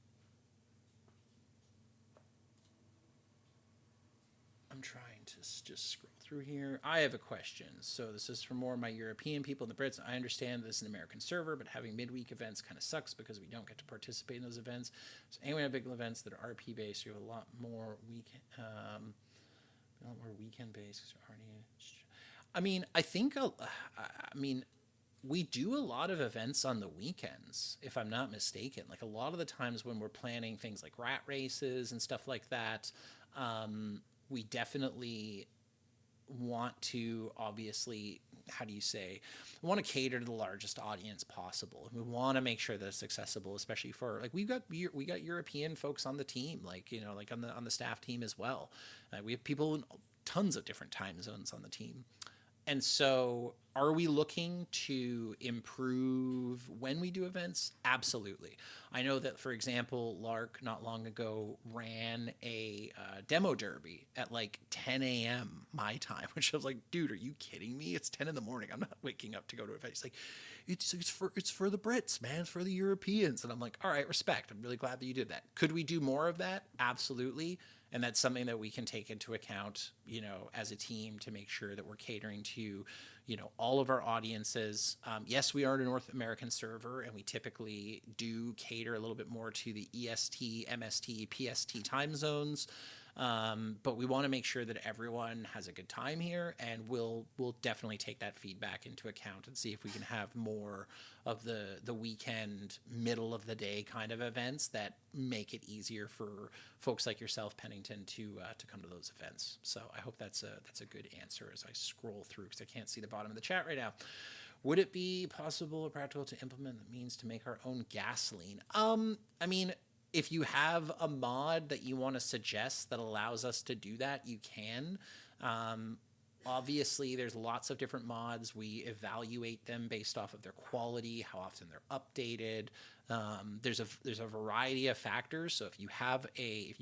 I'm trying to just scroll through here. I have a question. So this is for more of my European people and the Brits. I understand this is an American server, but having midweek events kind of sucks because we don't get to participate in those events. So anyway, have big events that are RP based, you have a lot more weekend based. I mean, I think. I mean, we do a lot of events on the weekends, if I'm not mistaken. Like a lot of the times when we're planning things like rat races and stuff like that, we definitely want to obviously, how do you say, we want to cater to the largest audience possible, and we want to make sure that it's accessible, especially for like we got European folks on the team, like you know, like on the staff team as well. We have people in tons of different time zones on the team. And so, are we looking to improve when we do events? Absolutely. I know that, for example, Lark not long ago ran a demo derby at like 10 a.m. my time, which I was like, dude, are you kidding me? It's 10 in the morning. I'm not waking up to go to an event. He's like, it's for the Brits, man. It's for the Europeans. And I'm like, all right, respect. I'm really glad that you did that. Could we do more of that? Absolutely. And that's something that we can take into account, you know, as a team to make sure that we're catering to, you know, all of our audiences. Yes, we are a North American server, and we typically do cater a little bit more to the EST, MST, PST time zones. But we want to make sure that everyone has a good time here, and we'll definitely take that feedback into account and see if we can have more of the weekend, middle of the day kind of events that make it easier for folks like yourself, Pennington, to come to those events. So I hope that's a good answer as I scroll through because I can't see the bottom of the chat right now. Would it be possible or practical to implement the means to make our own gasoline? I mean, if you have a mod that you want to suggest that allows us to do that, you can. Um, Obviously, there's lots of different mods. We evaluate them based off of their quality, how often they're updated. There's a variety of factors. So if you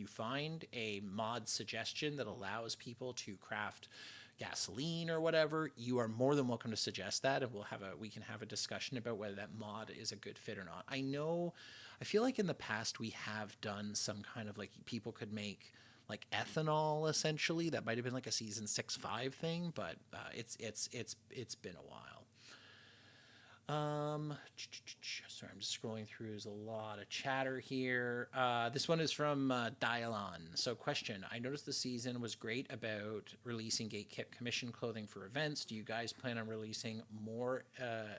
find a mod suggestion that allows people to craft gasoline or whatever, you are more than welcome to suggest that, and we can have a discussion about whether that mod is a good fit or not. I feel like in the past we have done some kind of like people could make like ethanol essentially. That might have been like a season 6.5 thing, but it's been a while. Sorry, I'm just scrolling through. There's a lot of chatter here. This one is from Dialon. So, question: I noticed the season was great about releasing Gatekept commission clothing for events. Do you guys plan on releasing more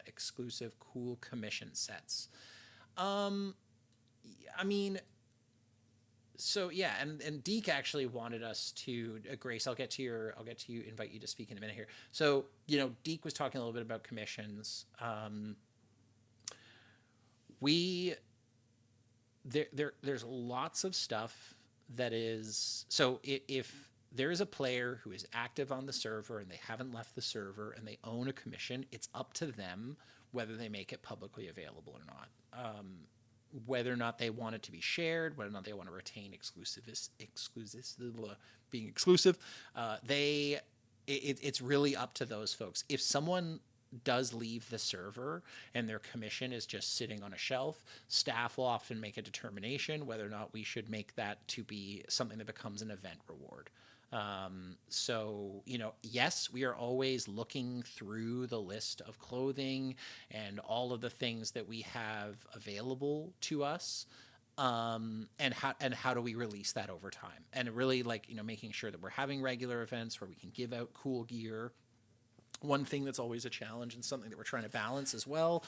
exclusive cool commission sets? Um, I mean, so yeah, and Deke actually wanted us to Grace. I'll get to you, invite you to speak in a minute here. So you know, Deke was talking a little bit about commissions. We there's lots of stuff that is so if there is a player who is active on the server and they haven't left the server and they own a commission, it's up to them whether they make it publicly available or not. Whether or not they want it to be shared, whether or not they want to retain being exclusive, it's really up to those folks. If someone does leave the server and their commission is just sitting on a shelf, staff will often make a determination whether or not we should make that to be something that becomes an event reward. So, you know, yes, we are always looking through the list of clothing and all of the things that we have available to us. And how do we release that over time? And really, like, you know, making sure that we're having regular events where we can give out cool gear. One thing that's always a challenge and something that we're trying to balance as well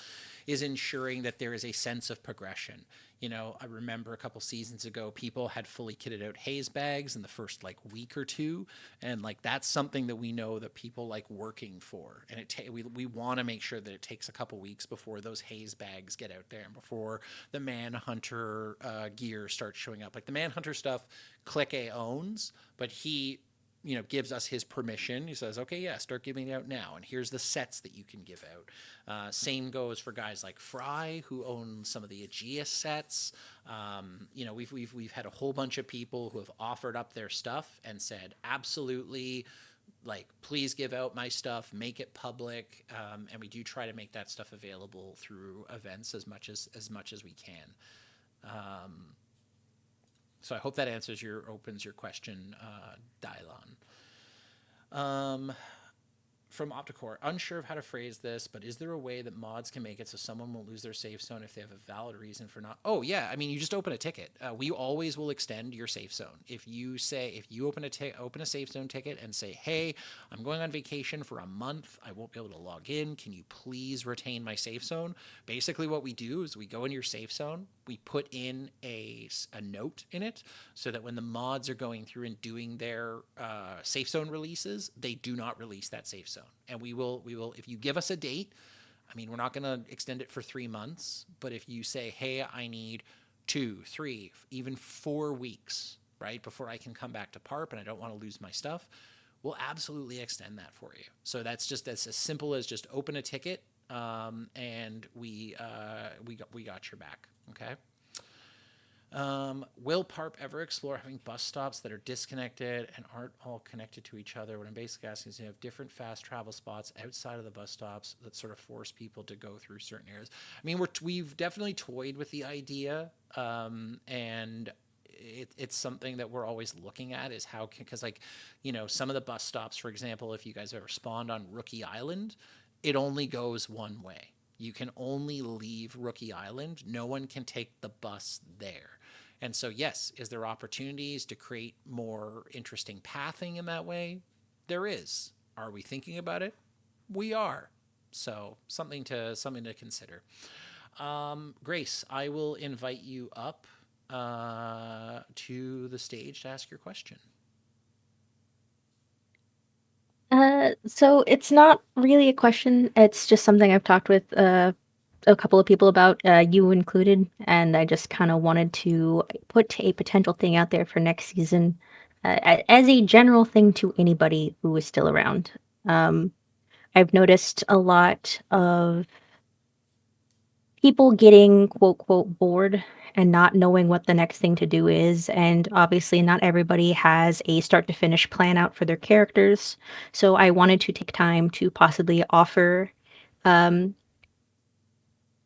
is ensuring that there is a sense of progression. You know, I remember a couple seasons ago, people had fully kitted out haze bags in the first like week or two, and like that's something that we know that people like working for, and we want to make sure that it takes a couple weeks before those haze bags get out there and before the Manhunter gear starts showing up. Like the Manhunter stuff, Click A owns, but he gives us his permission. He says, okay, yeah, start giving it out now. And here's the sets that you can give out. Same goes for guys like Fry, who own some of the Aegis sets. We've had a whole bunch of people who have offered up their stuff and said, absolutely, like, please give out my stuff, make it public. And we do try to make that stuff available through events as much as we can. So I hope that opens your question, Dylon. From Opticore, unsure of how to phrase this, but is there a way that mods can make it so someone won't lose their safe zone if they have a valid reason for not? Oh yeah, I mean, you just open a ticket. We always will extend your safe zone. If you open a safe zone ticket and say, hey, I'm going on vacation for a month, I won't be able to log in. Can you please retain my safe zone? Basically, what we do is we go in your safe zone, we put in a note in it so that when the mods are going through and doing their safe zone releases, they do not release that safe zone. And we will if you give us a date. I mean, we're not going to extend it for 3 months, but if you say, hey, I need 2, 3, even 4 weeks, right, before I can come back to Parp and I don't want to lose my stuff, we'll absolutely extend that for you. So that's as simple as just open a ticket, and we got your back. Okay. Will Parp ever explore having bus stops that are disconnected and aren't all connected to each other? What I'm basically asking is, you have different fast travel spots outside of the bus stops that sort of force people to go through certain areas. I mean, we've definitely toyed with the idea, and it's something that we're always looking at, is how can, because, like, some of the bus stops, for example, if you guys ever spawned on Rookie Island, it only goes one way. You can only leave Rookie Island. No one can take the bus there. And so, yes, is there opportunities to create more interesting pathing in that way? There is. Are we thinking about it? We are. So something to consider. Grace, I will invite you up to the stage to ask your question. So it's not really a question. It's just something I've talked with a couple of people about, you included, and I just kind of wanted to put a potential thing out there for next season, as a general thing to anybody who is still around. Um, I've noticed a lot of people getting quote quote bored and not knowing what the next thing to do is, and obviously not everybody has a start to finish plan out for their characters. So I wanted to take time to possibly offer um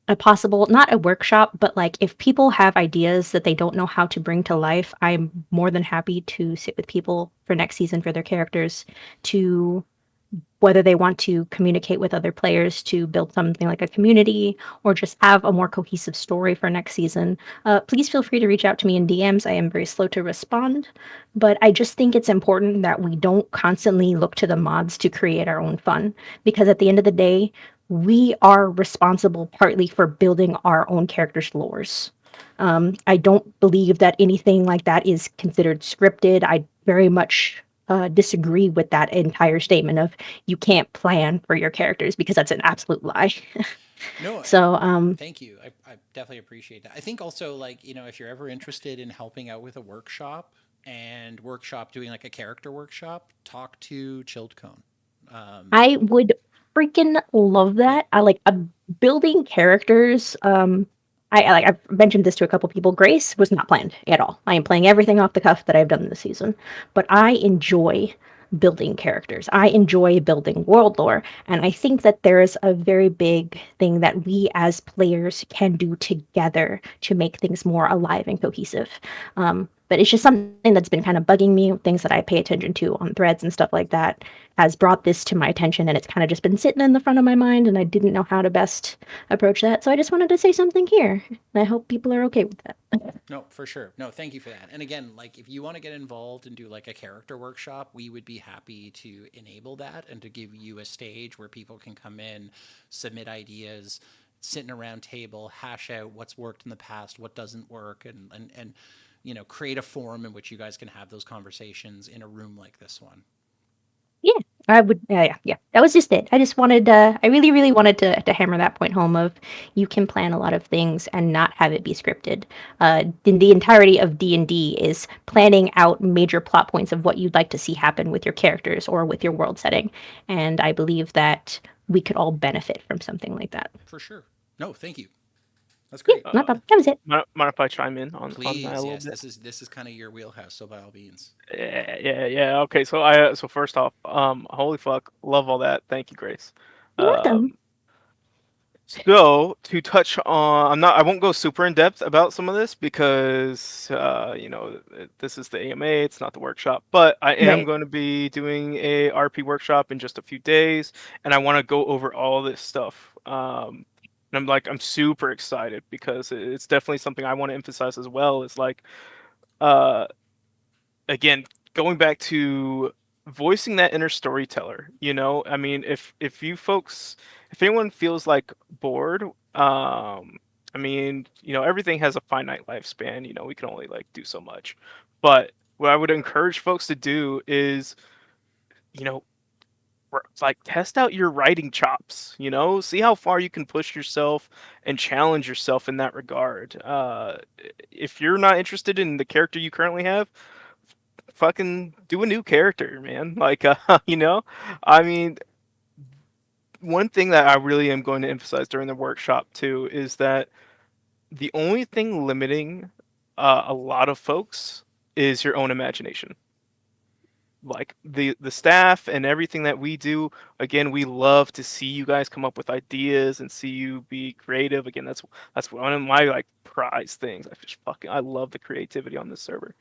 a possible, not a workshop, but like if people have ideas that they don't know how to bring to life, I'm more than happy to sit with people for next season for their characters, to whether they want to communicate with other players to build something like a community or just have a more cohesive story for next season. Please feel free to reach out to me in DMs. I am very slow to respond, but I just think it's important that we don't constantly look to the mods to create our own fun, because at the end of the day, we are responsible partly for building our own characters' lores. I don't believe that anything like that is considered scripted. I very much disagree with that entire statement of you can't plan for your characters, because that's an absolute lie. No, So, thank you. I definitely appreciate that. I think also, like, if you're ever interested in helping out with a workshop and doing like a character workshop, talk to Chilled Cone. Um, I would freaking love yeah. that. I like building characters. I've mentioned this to a couple people. Grace was not planned at all. I am playing everything off the cuff that I've done this season, but I enjoy building characters. I enjoy building world lore, and I think that there is a very big thing that we as players can do together to make things more alive and cohesive. But it's just something that's been kind of bugging me. Things that I pay attention to on threads and stuff like that has brought this to my attention, and it's kind of just been sitting in the front of my mind, and I didn't know how to best approach that. So I just wanted to say something here. And I hope people are okay with that. No, for sure. No, thank you for that. And again, like, if you want to get involved and do like a character workshop, we would be happy to enable that and to give you a stage where people can come in, submit ideas, sit in a round table, hash out what's worked in the past, what doesn't work, and create a forum in which you guys can have those conversations in a room like this one. Yeah, I would, yeah. That was just it. I just wanted, I really, really wanted to hammer that point home of you can plan a lot of things and not have it be scripted. The entirety of D&D is planning out major plot points of what you'd like to see happen with your characters or with your world setting, and I believe that we could all benefit from something like that. For sure. No, thank you. That's Yeah, great. no Uh, problem. That was it. mind if I chime in on that a Please, little yes. bit? This is kind of your wheelhouse. So by all means. Yeah. Okay, so so first off, holy fuck, love all that. Thank you, Grace. You're welcome. Um, So to touch on, I won't go super in depth about some of this because this is the AMA, it's not the workshop. But I am Right. going to be doing a RP workshop in just a few days, and I want to go over all this stuff. And I'm super excited because it's definitely something I want to emphasize as well. Is like, uh, again, going back to voicing that inner storyteller, I mean, if you folks, if anyone feels like bored, I mean, everything has a finite lifespan. We can only like do so much. But what I would encourage folks to do is, you know like test out your writing chops, see how far you can push yourself and challenge yourself in that regard. If you're not interested in the character you currently have, fucking do a new character, man. Like, I mean, one thing that I really am going to emphasize during the workshop too is that the only thing limiting a lot of folks is your own imagination. Like the staff and everything that we do, again, we love to see you guys come up with ideas and see you be creative. Again, that's one of my like prize things. I love the creativity on this server.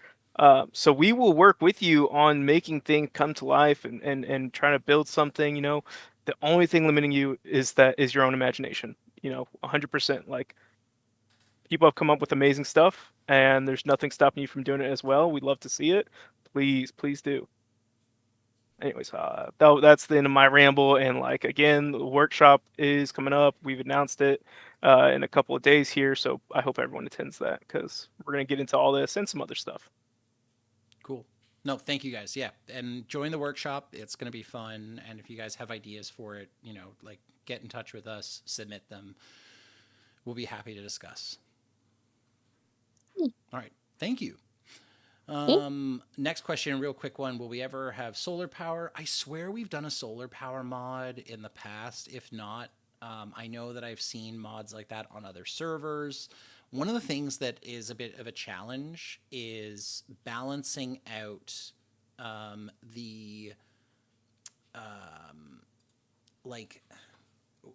So we will work with you on making things come to life and trying to build something. The only thing limiting you is your own imagination. 100%. Like, people have come up with amazing stuff, and there's nothing stopping you from doing it as well. We'd love to see it. Please do. Anyways, that's the end of my ramble. And like, again, the workshop is coming up. We've announced it in a couple of days here, so I hope everyone attends that because we're gonna get into all this and some other stuff. Cool. No, thank you guys. Yeah, and join the workshop. It's going to be fun. And if you guys have ideas for it, like get in touch with us, submit them. We'll be happy to discuss. All right. Thank you. Okay. Next question, real quick one. Will we ever have solar power? I swear we've done a solar power mod in the past. If not, I know that I've seen mods like that on other servers. One of the things that is a bit of a challenge is balancing out the like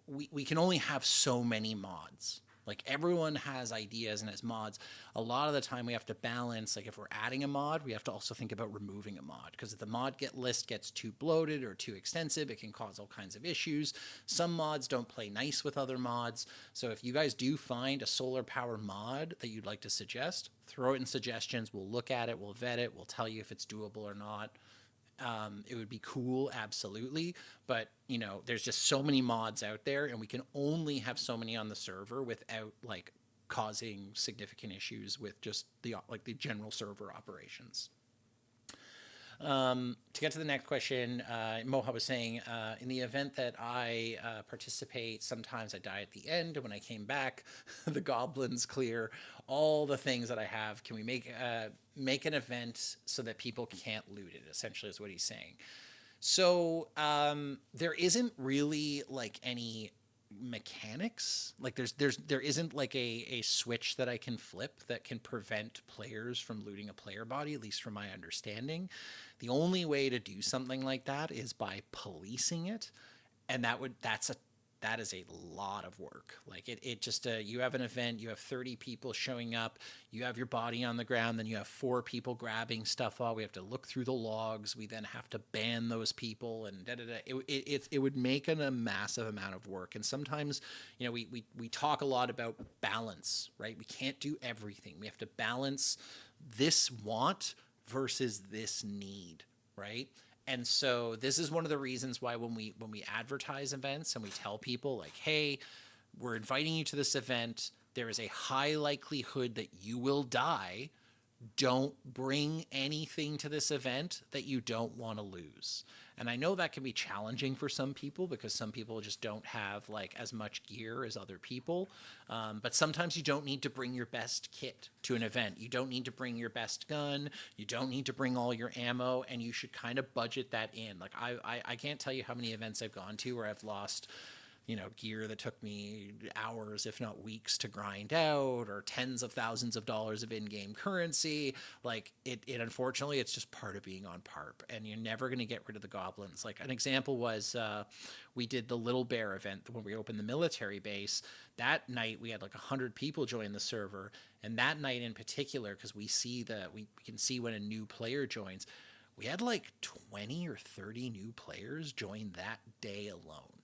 we can only have so many mods. Like everyone has ideas and has mods. A lot of the time we have to balance, like if we're adding a mod, we have to also think about removing a mod because if the mod list gets too bloated or too extensive, it can cause all kinds of issues. Some mods don't play nice with other mods. So if you guys do find a solar power mod that you'd like to suggest, throw it in suggestions. We'll look at it, we'll vet it, we'll tell you if it's doable or not. It would be cool, absolutely. But there's just so many mods out there, and we can only have so many on the server without like causing significant issues with just the general server operations. To get to the next question, Moha was saying, in the event that I participate, sometimes I die at the end. And when I came back, the goblins clear all the things that I have. Can we make an event so that people can't loot it? Essentially, is what he's saying. So there isn't really like any mechanics. Like there isn't like a switch that I can flip that can prevent players from looting a player body, at least from my understanding. The only way to do something like that is by policing it, and that is a lot of work. Like it just you have an event, you have 30 people showing up, you have your body on the ground, then you have 4 people grabbing stuff off. We have to look through the logs. We then have to ban those people, and da da da. It would make a massive amount of work. And sometimes, we talk a lot about balance, right? We can't do everything. We have to balance this want versus this need, right? And so this is one of the reasons why when we advertise events and we tell people like, hey, we're inviting you to this event, there is a high likelihood that you will die. don't bring anything to this event that you don't want to lose. And I know that can be challenging for some people because some people just don't have like as much gear as other people. But sometimes you don't need to bring your best kit to an event. You don't need to bring your best gun. You don't need to bring all your ammo, and you should kind of budget that in. Like I can't tell you how many events I've gone to where I've lost gear that took me hours, if not weeks, to grind out, or tens of thousands of dollars of in-game currency. Like it unfortunately, it's just part of being on Parp, and you're never going to get rid of the goblins. Like an example was we did the Little Bear event when we opened the military base. That night we had like 100 people join the server, and that night in particular, because we can see when a new player joins, we had like 20 or 30 new players join that day alone,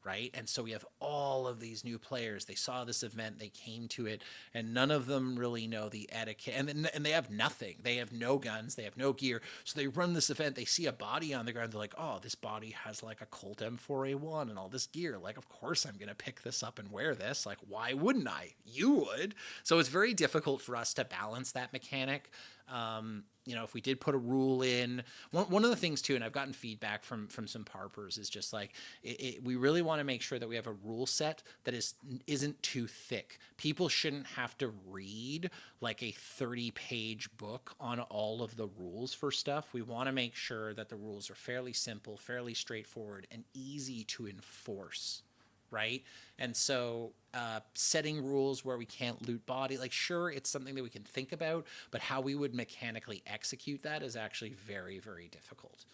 right? And so we have all of these new players. They saw this event, they came to it, and none of them really know the etiquette. And they have nothing. They have no guns, they have no gear. So they run this event, they see a body on the ground, they're like, oh, this body has like a Colt M4A1 and all this gear. Like, of course I'm going to pick this up and wear this. Like, why wouldn't I? You would. So it's very difficult for us to balance that mechanic. If we did put a rule in, one of the things too, and I've gotten feedback from some parpers, is just like we really want to make sure that we have a rule set that isn't too thick. People shouldn't have to read like a 30-page book on all of the rules for stuff. We want to make sure that the rules are fairly simple, fairly straightforward, and easy to enforce, right? And so setting rules where we can't loot body, like, sure, it's something that we can think about, but how we would mechanically execute that is actually very, very difficult.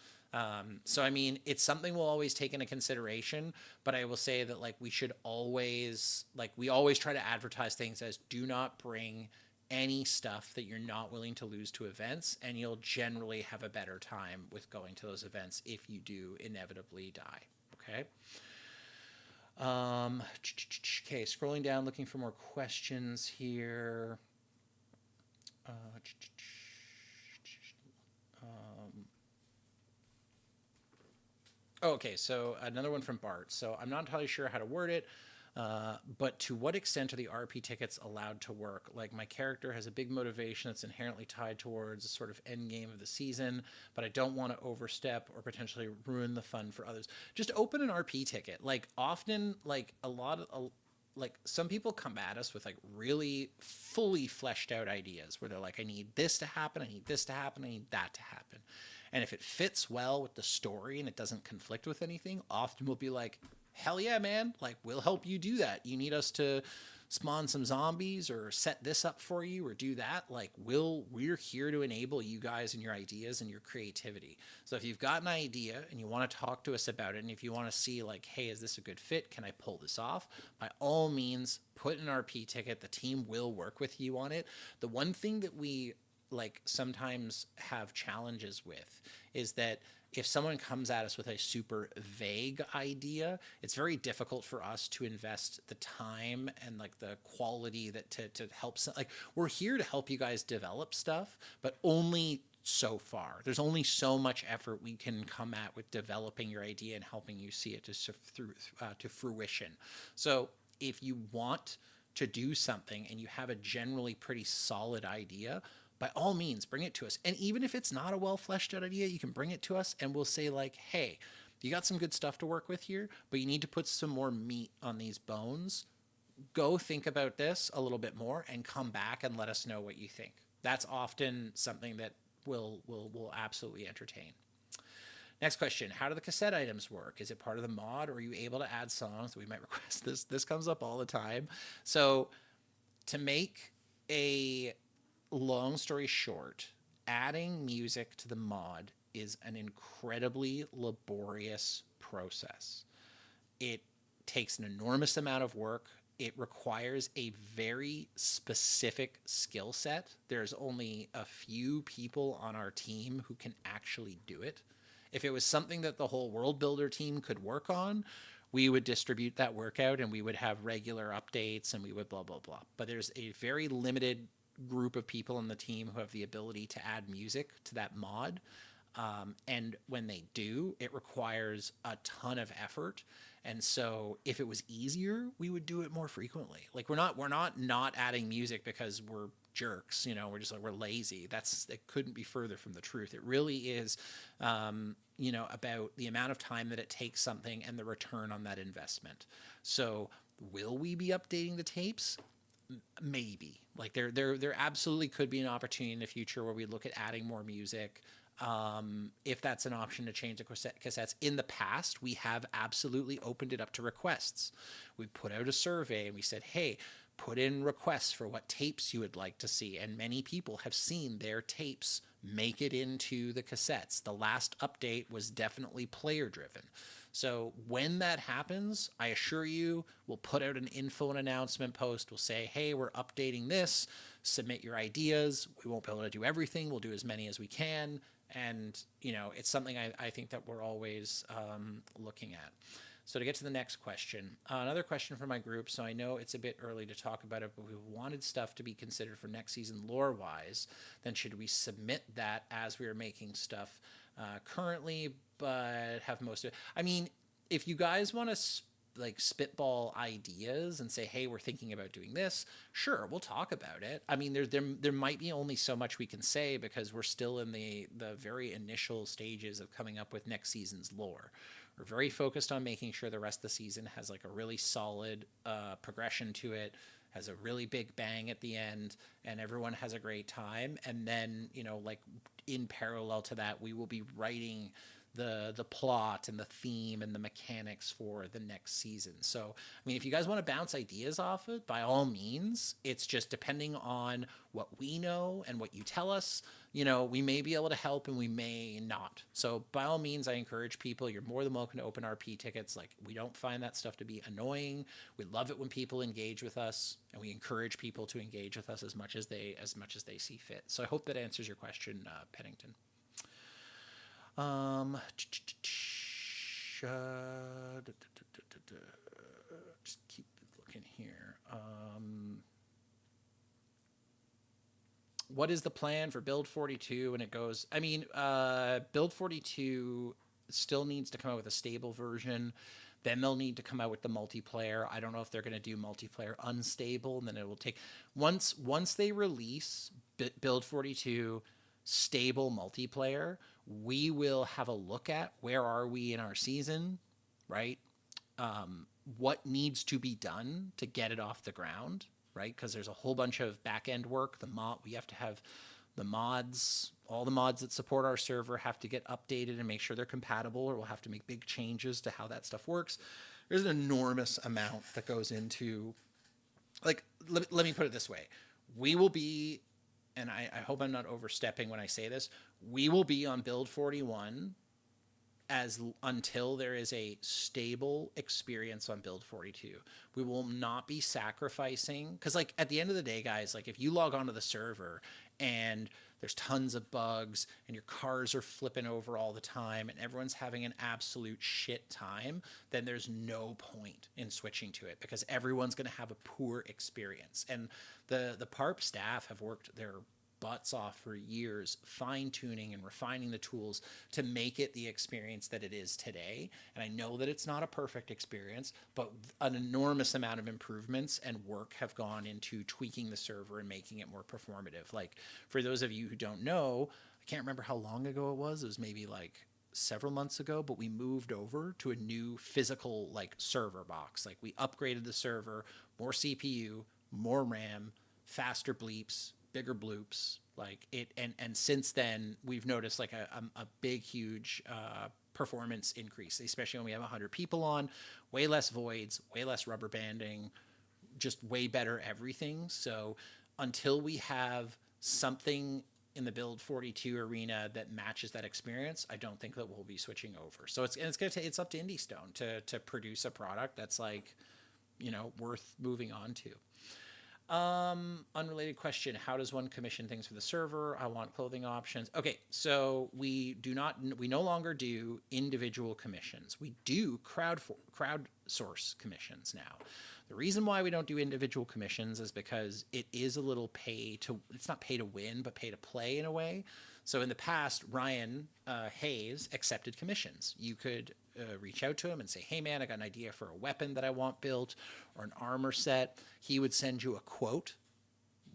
So, I mean, it's something we'll always take into consideration, but I will say that, like, we always try to advertise things as do not bring any stuff that you're not willing to lose to events, and you'll generally have a better time with going to those events if you do inevitably die. Okay. Okay, scrolling down, looking for more questions here. Uh, okay, so another one from Bart. So I'm not entirely sure how to word it, but to what extent are the RP tickets allowed to work? Like, my character has a big motivation that's inherently tied towards a sort of end game of the season, but I don't want to overstep or potentially ruin the fun for others. Just open an RP ticket. Like, often, like like some people come at us with like really fully fleshed out ideas where they're like, I need this to happen, I need this to happen, I need that to happen. And if it fits well with the story and it doesn't conflict with anything, often we'll be like, hell yeah, man, like, we'll help you do that. You need us to spawn some zombies or set this up for you or do that, like, we're here to enable you guys and your ideas and your creativity. So if you've got an idea and you want to talk to us about it, and if you want to see like, hey, is this a good fit, can I pull this off, by all means put an RP ticket. The team will work with you on it. The one thing that we like sometimes have challenges with is that if someone comes at us with a super vague idea, it's very difficult for us to invest the time and like the quality that to help. Like, we're here to help you guys develop stuff, but only so far. There's only so much effort we can come at with developing your idea and helping you see it to fruition. So if you want to do something and you have a generally pretty solid idea, by all means, bring it to us. And even if it's not a well fleshed out idea, you can bring it to us and we'll say, like, hey, you got some good stuff to work with here, but you need to put some more meat on these bones. Go think about this a little bit more and come back and let us know what you think. That's often something that will absolutely entertain. Next question: how do the cassette items work? Is it part of the mod, or are you able to add songs? We might request this. This comes up all the time. So to make a long story short, adding music to the mod is an incredibly laborious process. It takes an enormous amount of work. It requires a very specific skill set. There's only a few people on our team who can actually do it. If it was something that the whole world builder team could work on, we would distribute that workout and we would have regular updates and we would blah, blah, blah. But there's a very limited group of people on the team who have the ability to add music to that mod. And when they do, it requires a ton of effort. And so if it was easier, we would do it more frequently. Like we're not adding music because we're jerks, we're just like we're lazy. It couldn't be further from the truth. It really is about the amount of time that it takes something and the return on that investment. So will we be updating the tapes? Maybe. Like there absolutely could be an opportunity in the future where we look at adding more music. If that's an option to change the cassettes. In the past, we have absolutely opened it up to requests. We put out a survey and we said, hey, put in requests for what tapes you would like to see. And many people have seen their tapes make it into the cassettes. The last update was definitely player driven. So when that happens, I assure you, we'll put out an info and announcement post. We'll say, hey, we're updating this. Submit your ideas. We won't be able to do everything. We'll do as many as we can. And, it's something I think that we're always looking at. So to get to the next question, another question from my group. So I know it's a bit early to talk about it, but we wanted stuff to be considered for next season lore-wise. Then should we submit that as we are making stuff currently, but have most of it? I mean, if you guys want to spitball ideas and say, hey, we're thinking about doing this, sure, we'll talk about it. I mean, there might be only so much we can say because we're still in the very initial stages of coming up with next season's lore. We're very focused on making sure the rest of the season has like a really solid progression to it, has a really big bang at the end, and everyone has a great time. And then, in parallel to that, we will be writing the plot and the theme and the mechanics for the next season. So, I mean, if you guys want to bounce ideas off it, by all means, it's just depending on what we know and what you tell us, we may be able to help and we may not. So by all means, I encourage people, you're more than welcome to open RP tickets. Like, we don't find that stuff to be annoying. We love it when people engage with us, and we encourage people to engage with us as much as they see fit. So I hope that answers your question, Pennington. Just keep looking here. What is the plan for Build 42 when it goes? I mean, Build 42 still needs to come out with a stable version. Then they'll need to come out with the multiplayer. I don't know if they're going to do multiplayer unstable, and then it will take once they release Build 42 stable multiplayer, we will have a look at where are we in our season, right? What needs to be done to get it off the ground, right? Because there's a whole bunch of back end work. We have to have the mods, all the mods that support our server have to get updated and make sure they're compatible, or we'll have to make big changes to how that stuff works. There's an enormous amount that goes into, like, let me put it this way. We will be, and I hope I'm not overstepping when I say this, we will be on Build 41 until there is a stable experience on Build 42. We will not be sacrificing, because like at the end of the day, guys, like if you log onto the server and there's tons of bugs and your cars are flipping over all the time and everyone's having an absolute shit time, then there's no point in switching to it because everyone's going to have a poor experience. And the Parp staff have worked their butts off for years, fine-tuning and refining the tools to make it the experience that it is today. And I know that it's not a perfect experience, but an enormous amount of improvements and work have gone into tweaking the server and making it more performative. Like, for those of you who don't know, I can't remember how long ago it was maybe like several months ago, but we moved over to a new physical like server box. Like, we upgraded the server, more CPU, more RAM, faster bleeps, bigger bloops, like it. And since then we've noticed like a big, huge performance increase, especially when we have 100 people on, way less voids, way less rubber banding, just way better everything. So until we have something in the Build 42 arena that matches that experience, I don't think that we'll be switching over. So it's up to Indie Stone to produce a product that's like, worth moving on to. Unrelated question. How does one commission things for the server? I want clothing options. Okay, so we no longer do individual commissions. We do crowdsource commissions now. The reason why we don't do individual commissions is because it is a little it's not pay to win, but pay to play in a way. So in the past, Ryan Hayes accepted commissions. You could reach out to him and say, hey man, I got an idea for a weapon that I want built or an armor set. He would send you a quote,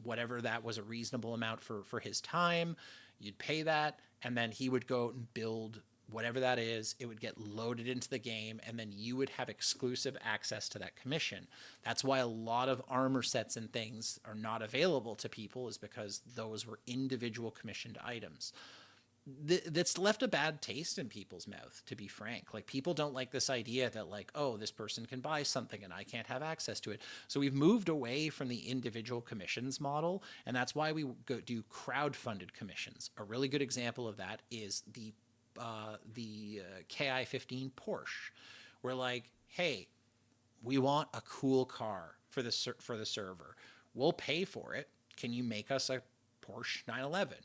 whatever that was a reasonable amount for his time. You'd pay that, and then he would go and build whatever that is. It would get loaded into the game, and then you would have exclusive access to that commission. That's why a lot of armor sets and things are not available to people, is because those were individual commissioned items. That's left a bad taste in people's mouth, to be frank. Like, people don't like this idea that, like, oh, this person can buy something and I can't have access to it. So we've moved away from the individual commissions model, and that's why we do crowd-funded commissions. A really good example of that is the Ki-15 Porsche. We're like, hey, we want a cool car for the server. We'll pay for it. Can you make us a Porsche 911?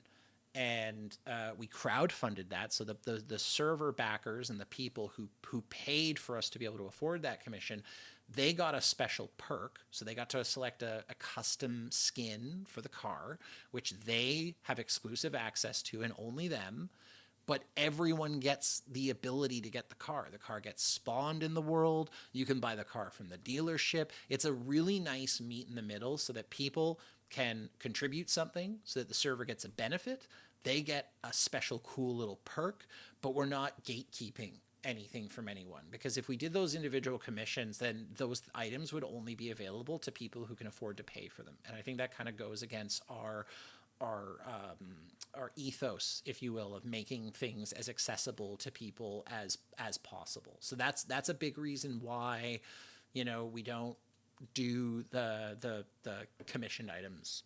And we crowdfunded that, so the server backers and the people who paid for us to be able to afford that commission, they got a special perk. So they got to select a custom skin for the car, which they have exclusive access to, and only them. But everyone gets the ability to get the car. The car gets spawned in the world. You can buy the car from the dealership. It's a really nice meet in the middle, so that people can contribute something, so that the server gets a benefit. They get a special cool little perk, but we're not gatekeeping anything from anyone, because if we did those individual commissions, then those items would only be available to people who can afford to pay for them. And I think that kind of goes against our our ethos, if you will, of making things as accessible to people as possible. So that's a big reason why, we don't do the commissioned items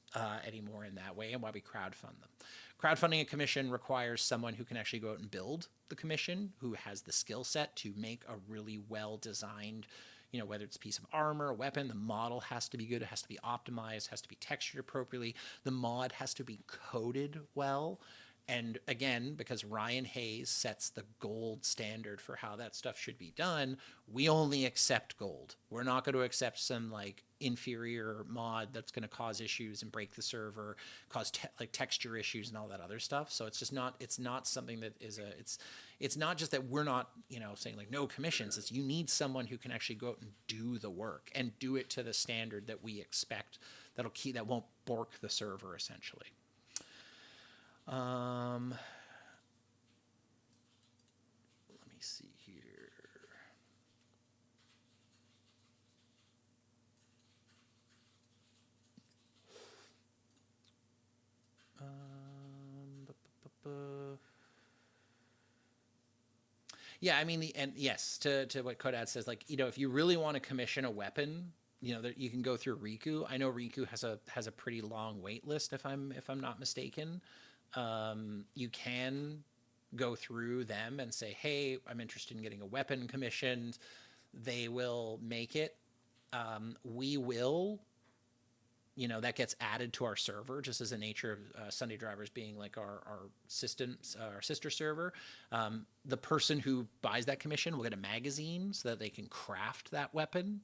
anymore in that way, and why we crowdfund them. Crowdfunding a commission requires someone who can actually go out and build the commission, who has the skill set to make a really well designed, whether it's a piece of armor, a weapon. The model has to be good. It has to be optimized, has to be textured appropriately. The mod has to be coded well. And again, because Ryan Hayes sets the gold standard for how that stuff should be done, we only accept gold. We're not going to accept some like inferior mod that's going to cause issues and break the server, cause like texture issues and all that other stuff. So it's just not, it's not something that is it's not just that we're not, saying like no commissions. It's you need someone who can actually go out and do the work and do it to the standard that we expect, that won't bork the server essentially. Let me see here. Yeah, I mean, and yes, to what Kodad says, like, if you really want to commission a weapon, that you can go through Riku. I know Riku has a pretty long wait list, if I'm not mistaken. You can go through them and say, hey, I'm interested in getting a weapon commissioned. They will make it. We will, that gets added to our server, just as the nature of Sunday Drivers being like our systems, our sister server. The person who buys that commission will get a magazine so that they can craft that weapon,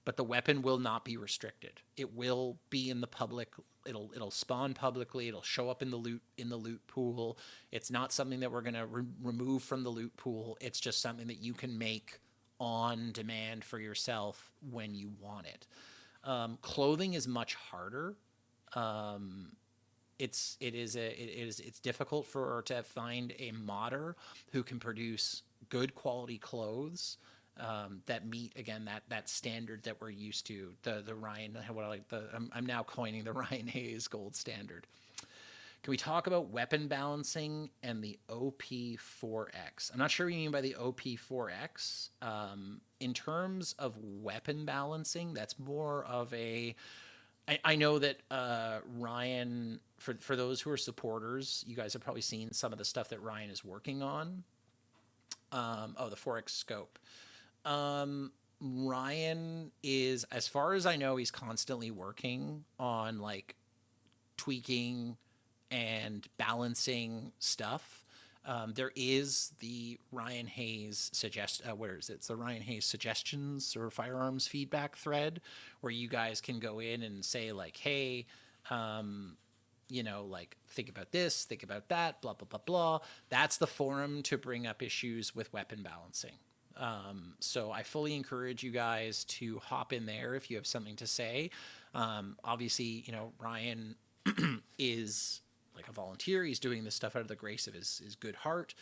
but the weapon will not be restricted. It will be in the public. It'll spawn publicly. It'll show up in the loot pool. It's not something that we're gonna remove from the loot pool. It's just something that you can make on demand for yourself when you want it. Clothing is much harder. It's difficult to find a modder who can produce good quality clothes that meet, again, that standard that we're used to. The Ryan, what I like, I'm now coining the Ryan Hayes gold standard. Can we talk about weapon balancing and the OP4X? I'm not sure what you mean by the OP4X. In terms of weapon balancing, that's more of a... I know that Ryan, for those who are supporters, you guys have probably seen some of the stuff that Ryan is working on. The 4X scope. Ryan is, as far as I know, he's constantly working on like tweaking and balancing stuff. There is the Ryan Hayes where is it? It's the Ryan Hayes suggestions or firearms feedback thread, where you guys can go in and say like, hey, like think about this, think about that, blah, blah, blah, blah. That's the forum to bring up issues with weapon balancing. So I fully encourage you guys to hop in there if you have something to say. Obviously, Ryan is like a volunteer. He's doing this stuff out of the grace of his good heart.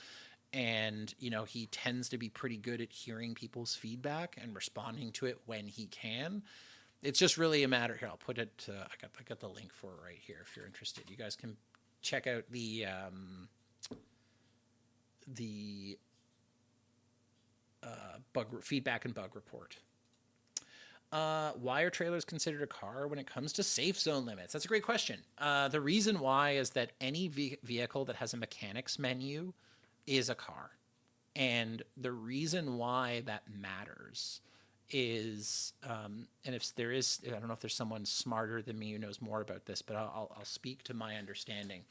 And, he tends to be pretty good at hearing people's feedback and responding to it when he can. It's just really a matter here. I'll put it. I got the link for it right here. If you're interested, you guys can check out the bug feedback and bug report. Why are trailers considered a car when it comes to safe zone limits? That's a great question. The reason why is that any vehicle that has a mechanics menu is a car. And the reason why that matters is, and if there is, I don't know if there's someone smarter than me who knows more about this, but I'll speak to my understanding.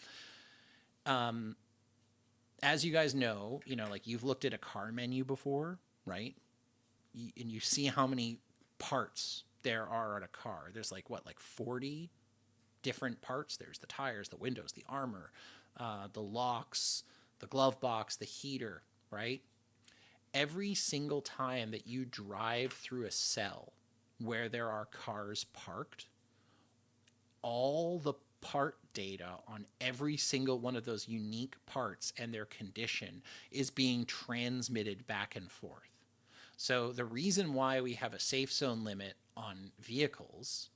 As you guys know, like you've looked at a car menu before, right? And you see how many parts there are on a car. There's like 40 different parts. There's the tires, the windows, the armor, the locks, the glove box, the heater, right? Every single time that you drive through a cell where there are cars parked, all the part data on every single one of those unique parts and their condition is being transmitted back and forth. So the reason why we have a safe zone limit on vehicles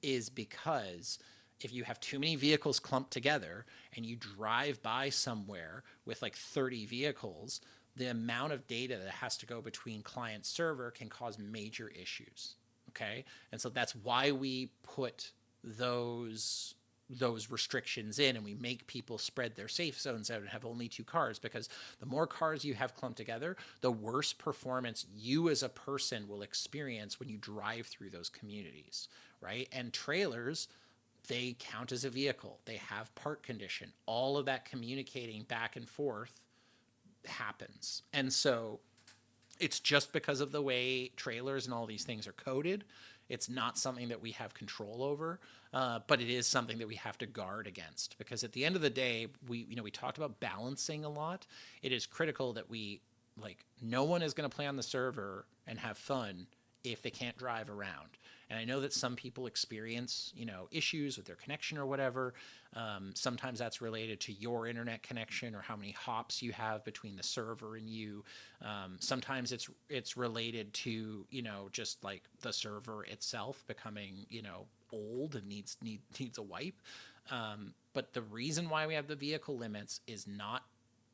is because if you have too many vehicles clumped together and you drive by somewhere with like 30 vehicles, the amount of data that has to go between client server can cause major issues. Okay. And so that's why we put those restrictions in, and we make people spread their safe zones out and have only 2 cars, because the more cars you have clumped together, the worse performance you as a person will experience when you drive through those communities, right? And trailers, they count as a vehicle. They have part condition. All of that communicating back and forth happens. And so it's just because of the way trailers and all these things are coded. It's not something that we have control over, but it is something that we have to guard against, because at the end of the day, we talked about balancing a lot. It is critical that no one is going to play on the server and have fun if they can't drive around. And I know that some people experience, issues with their connection or whatever. Sometimes that's related to your internet connection or how many hops you have between the server and you. Sometimes it's related to, just like the server itself becoming, old and needs a wipe. But the reason why we have the vehicle limits is not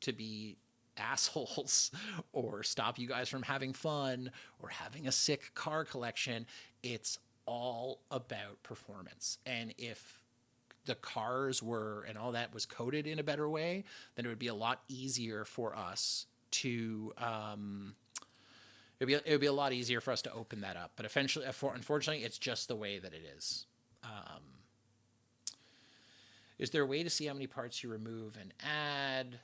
to be assholes or stop you guys from having fun or having a sick car collection. It's all about performance. And if the cars were and all that was coded in a better way, then it would be a lot easier for us to it would be a lot easier for us to open that up. But unfortunately, it's just the way that it is. Is there a way to see how many parts you remove and add?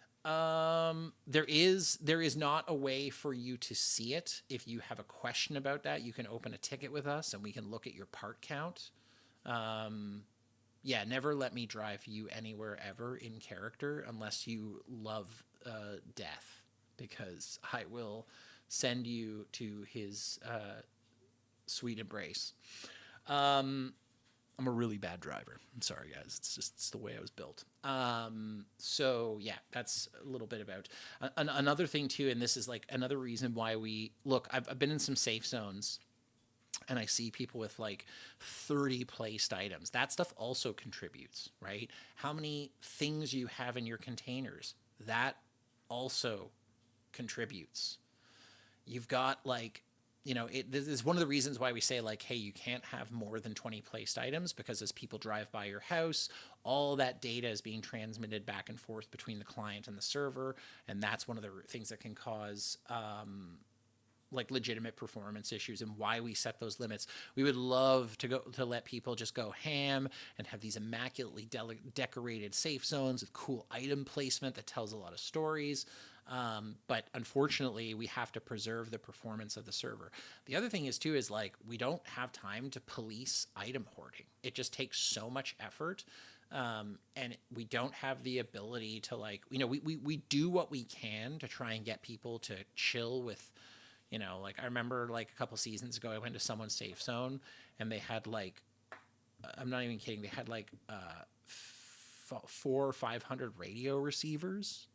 There is not a way for you to see it. If you have a question about that, you can open a ticket with us and we can look at your part count. Yeah, never let me drive you anywhere ever in character unless you love death, because I will send you to his sweet embrace. I'm a really bad driver. I'm sorry, guys. It's the way I was built. So yeah, that's a little bit about another thing too. And this is like another reason why I've been in some safe zones and I see people with like 30 placed items. That stuff also contributes, right? How many things you have in your containers, that also contributes. You've got this is one of the reasons why we say hey, you can't have more than 20 placed items, because as people drive by your house, all that data is being transmitted back and forth between the client and the server. And that's one of the things that can cause legitimate performance issues, and why we set those limits. We would love to let people just go ham and have these immaculately decorated safe zones with cool item placement that tells a lot of stories. But unfortunately, we have to preserve the performance of the server. The other thing is too is like we don't have time to police item hoarding. It just takes so much effort, and we don't have the ability to like we do what we can to try and get people to chill with. Like I remember like a couple seasons ago, I went to someone's safe zone and they had like I'm not even kidding. They had like 400 or 500 radio receivers.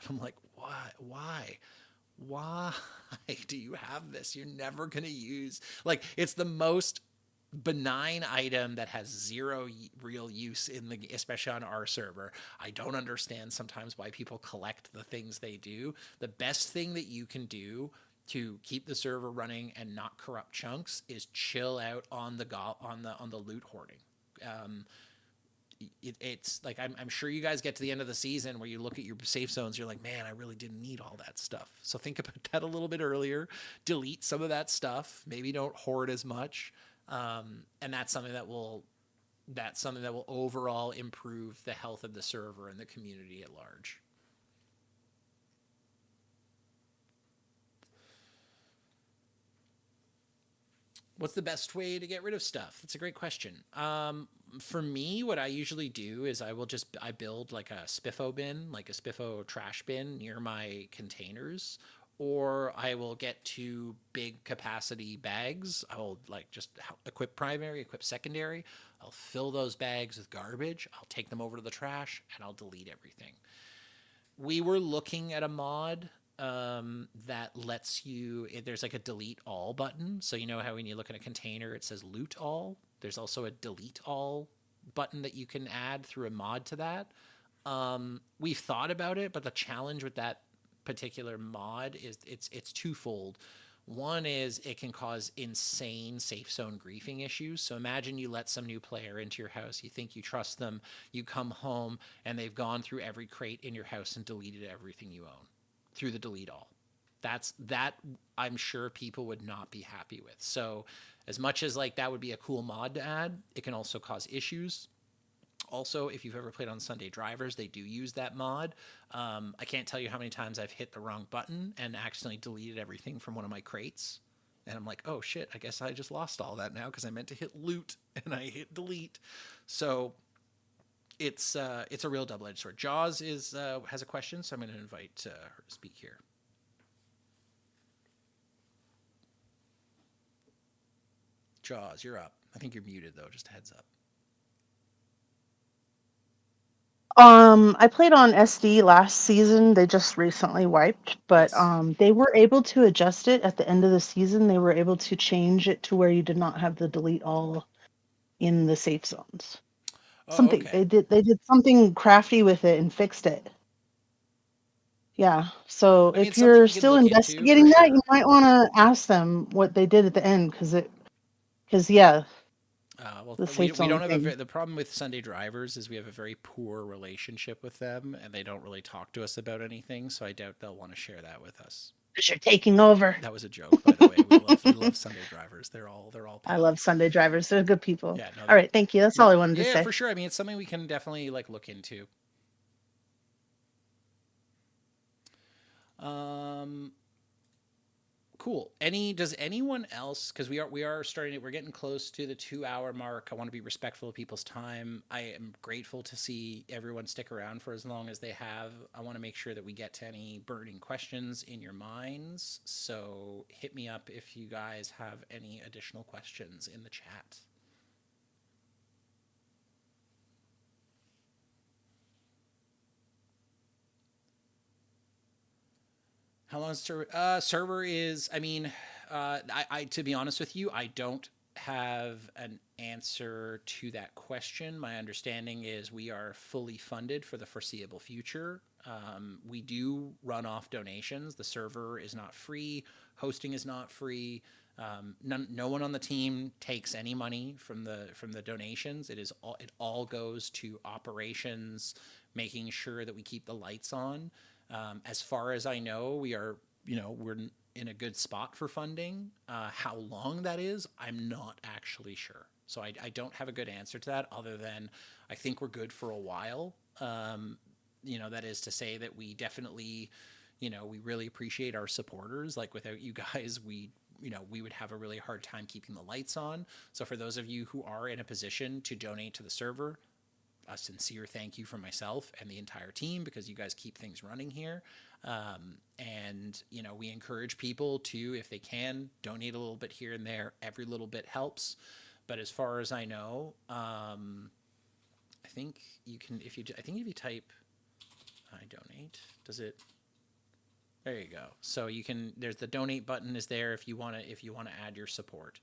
I'm like, what? Why do you have this? You're never going to use, like, it's the most benign item that has zero real use in the, especially on our server. I don't understand sometimes why people collect the things they do. The best thing that you can do to keep the server running and not corrupt chunks is chill out on the loot hoarding. Um, it's like I'm sure you guys get to the end of the season where you look at your safe zones, you're like, man, I really didn't need all that stuff. So think about that a little bit earlier. Delete some of that stuff. Maybe don't hoard as much, and that's something that will overall improve the health of the server and the community at large. What's the best way to get rid of stuff? That's a great question. For me, what I usually do is I build like a spiffo bin, like a spiffo trash bin near my containers, or I will get two big capacity bags. I will like just equip primary, equip secondary. I'll fill those bags with garbage. I'll take them over to the trash and I'll delete everything. We were looking at a mod that lets you, there's like a delete all button. So you know how when you look at a container, it says loot all? There's also a delete all button that you can add through a mod to that. We've thought about it, but the challenge with that particular mod is it's twofold. One is it can cause insane safe zone griefing issues. So imagine you let some new player into your house, you think you trust them, you come home and they've gone through every crate in your house and deleted everything you own through the delete all. That I'm sure people would not be happy with. So as much as like that would be a cool mod to add, it can also cause issues. Also, if you've ever played on Sunday Drivers, they do use that mod. I can't tell you how many times I've hit the wrong button and accidentally deleted everything from one of my crates. And I'm like, oh shit, I guess I just lost all that now because I meant to hit loot and I hit delete. So it's a real double edged sword. Jaws has a question, so I'm going to invite her to speak here. Jaws, you're up. I think you're muted though. Just a heads up. I played on SD last season. They just recently wiped, but Yes. they were able to adjust it at the end of the season. They were able to change it to where you did not have the delete all in the safe zones. Oh, Something okay. they did something crafty with it and fixed it. Yeah. So I mean, if it's something you're we could still look into for investigating that, you sure. might want to ask them what they did at the end because yeah, Well, the we safe we don't zone have thing. the problem with Sunday Drivers is we have a very poor relationship with them, and they don't really talk to us about anything. So I doubt they'll want to share that with us. Because you're taking over. That was a joke, by the way. We love Sunday Drivers. They're all I love pals. Sunday drivers. They're good people. Yeah, no, All right, thank you. That's all yep, I wanted to yeah, say. for sure. I mean, it's something we can definitely like look into. Um, cool. Does anyone else, because we are starting it, we're getting close to the 2 hour mark. I want to be respectful of people's time. I am grateful to see everyone stick around for as long as they have. I want to make sure that we get to any burning questions in your minds. So hit me up if you guys have any additional questions in the chat. How long is server? Server is. I mean, I to be honest with you, I don't have an answer to that question. My understanding is we are fully funded for the foreseeable future. We do run off donations. The server is not free. Hosting is not free. No one on the team takes any money from the donations. It all goes to operations, making sure that we keep the lights on. As far as I know, we're in a good spot for funding. How long that is, I'm not actually sure. So I don't have a good answer to that other than I think we're good for a while. That is to say that we definitely, we really appreciate our supporters. Like without you guys, we would have a really hard time keeping the lights on. So for those of you who are in a position to donate to the server, a sincere thank you from myself and the entire team, because you guys keep things running here. And we encourage people to, if they can, donate a little bit here and there. Every little bit helps. But as far as I know, I think you can, I think if you type I donate, does it? There you go. So you can, there's the donate button is there if you want to add your support.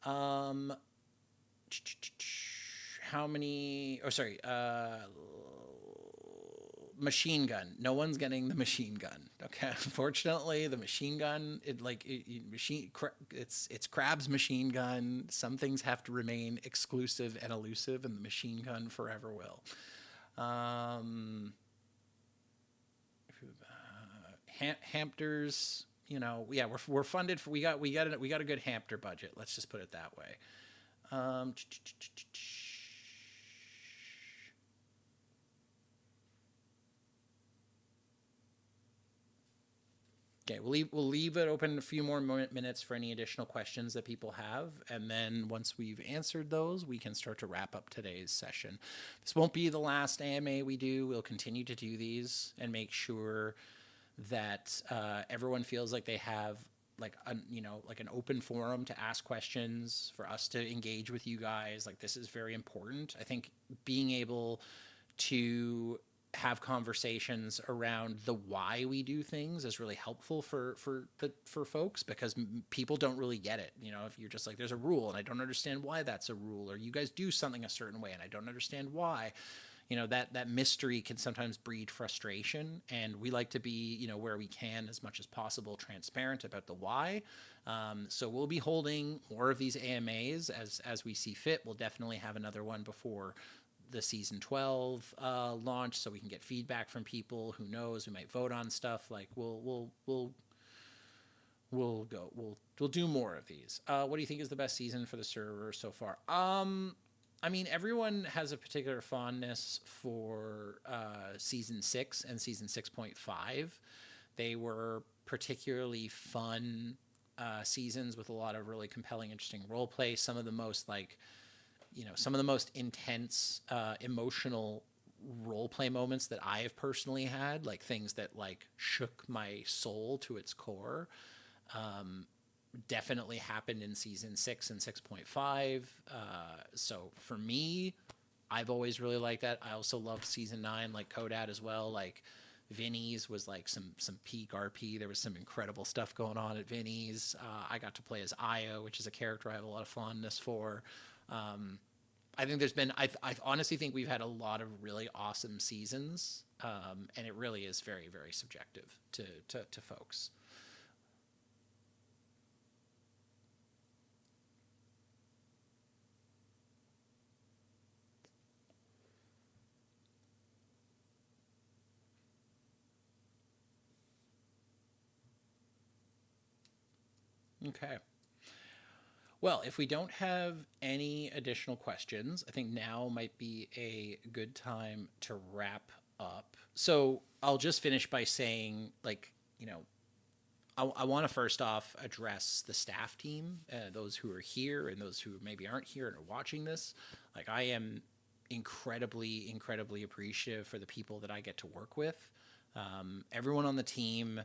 How many, oh, sorry, machine gun. No one's getting the machine gun. Okay. Unfortunately, the machine gun, it's Crab's machine gun. Some things have to remain exclusive and elusive, and the machine gun forever will. Hampters, yeah, we're funded for, we got a good Hampter budget. Let's just put it that way. Okay, we'll leave it open a few more minutes for any additional questions that people have, and then once we've answered those, we can start to wrap up today's session. This won't be the last AMA we do. We'll continue to do these and make sure that everyone feels like they have like an open forum to ask questions, for us to engage with you guys. Like, this is very important. I think being able to have conversations around the why we do things is really helpful for folks, because people don't really get it. If you're just like, there's a rule and I don't understand why that's a rule, or you guys do something a certain way and I don't understand why, that mystery can sometimes breed frustration, and we like to be, where we can, as much as possible, transparent about the why. So we'll be holding more of these AMAs as we see fit. We'll definitely have another one before the season 12 launch, so we can get feedback from people. Who knows, we might vote on stuff. Like, we'll do more of these. What do you think is the best season for the server so far? I mean, everyone has a particular fondness for season 6 and season 6.5. They were particularly fun seasons with a lot of really compelling, interesting role play. Some of the most intense, emotional role play moments that I have personally had, like things that like shook my soul to its core, definitely happened in season 6 and 6.5. So for me, I've always really liked that. I also loved season 9, like Kodat as well. Like, Vinny's was like some peak RP. There was some incredible stuff going on at Vinny's. I got to play as Io, which is a character I have a lot of fondness for. I think I honestly think we've had a lot of really awesome seasons, and it really is very, very subjective to folks. Okay. Well, if we don't have any additional questions, I think now might be a good time to wrap up. So I'll just finish by saying, like, I want to first off address the staff team, those who are here and those who maybe aren't here and are watching this. Like, I am incredibly, incredibly appreciative for the people that I get to work with. Everyone on the team,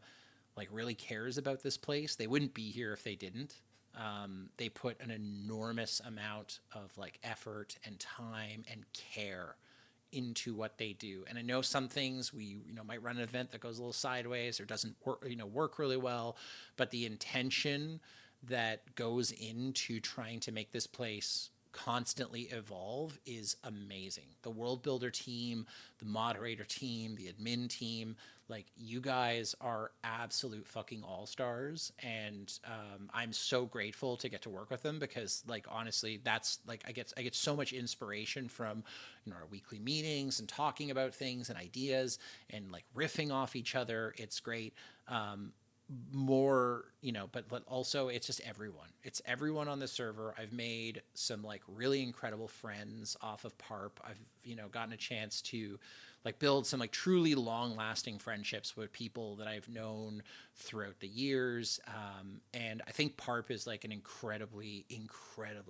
like, really cares about this place. They wouldn't be here if they didn't. They put an enormous amount of like effort and time and care into what they do. And I know some things we might run an event that goes a little sideways or doesn't work really well, but the intention that goes into trying to make this place constantly evolve is amazing. The world builder team, the moderator team, the admin team, like, you guys are absolute fucking all-stars, and I'm so grateful to get to work with them, because, like, honestly, that's like, I get so much inspiration from our weekly meetings and talking about things and ideas and like riffing off each other. It's great. more, but also it's just everyone. It's everyone on the server. I've made some like really incredible friends off of Parp. I've, gotten a chance to like build some like truly long lasting friendships with people that I've known throughout the years. And I think Parp is like an incredibly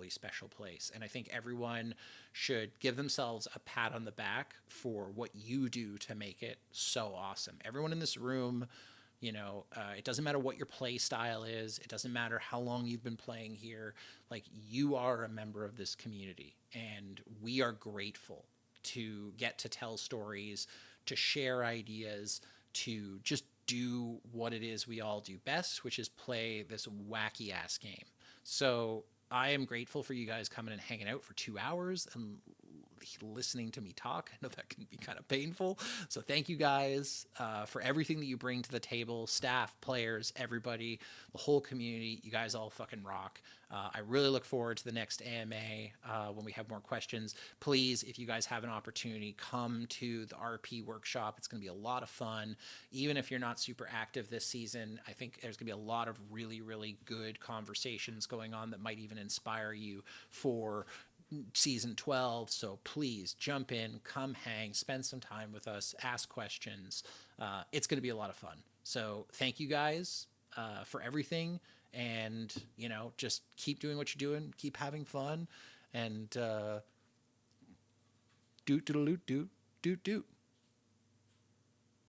special place. And I think everyone should give themselves a pat on the back for what you do to make it so awesome. Everyone in this room, it doesn't matter what your play style is. It doesn't matter how long you've been playing here. Like, you are a member of this community, and we are grateful to get to tell stories, to share ideas, to just do what it is we all do best, which is play this wacky ass game. So I am grateful for you guys coming and hanging out for 2 hours and listening to me talk. I know that can be kind of painful. So thank you guys for everything that you bring to the table, staff, players, everybody, the whole community. You guys all fucking rock. I really look forward to the next AMA when we have more questions. Please, if you guys have an opportunity, come to the RP workshop. It's going to be a lot of fun. Even if you're not super active this season, I think there's going to be a lot of really good conversations going on that might even inspire you for season 12. So please jump in, come hang, spend some time with us, ask questions. It's going to be a lot of fun. So thank you guys for everything. And, just keep doing what you're doing, keep having fun, and doot doot doot doot doot doot.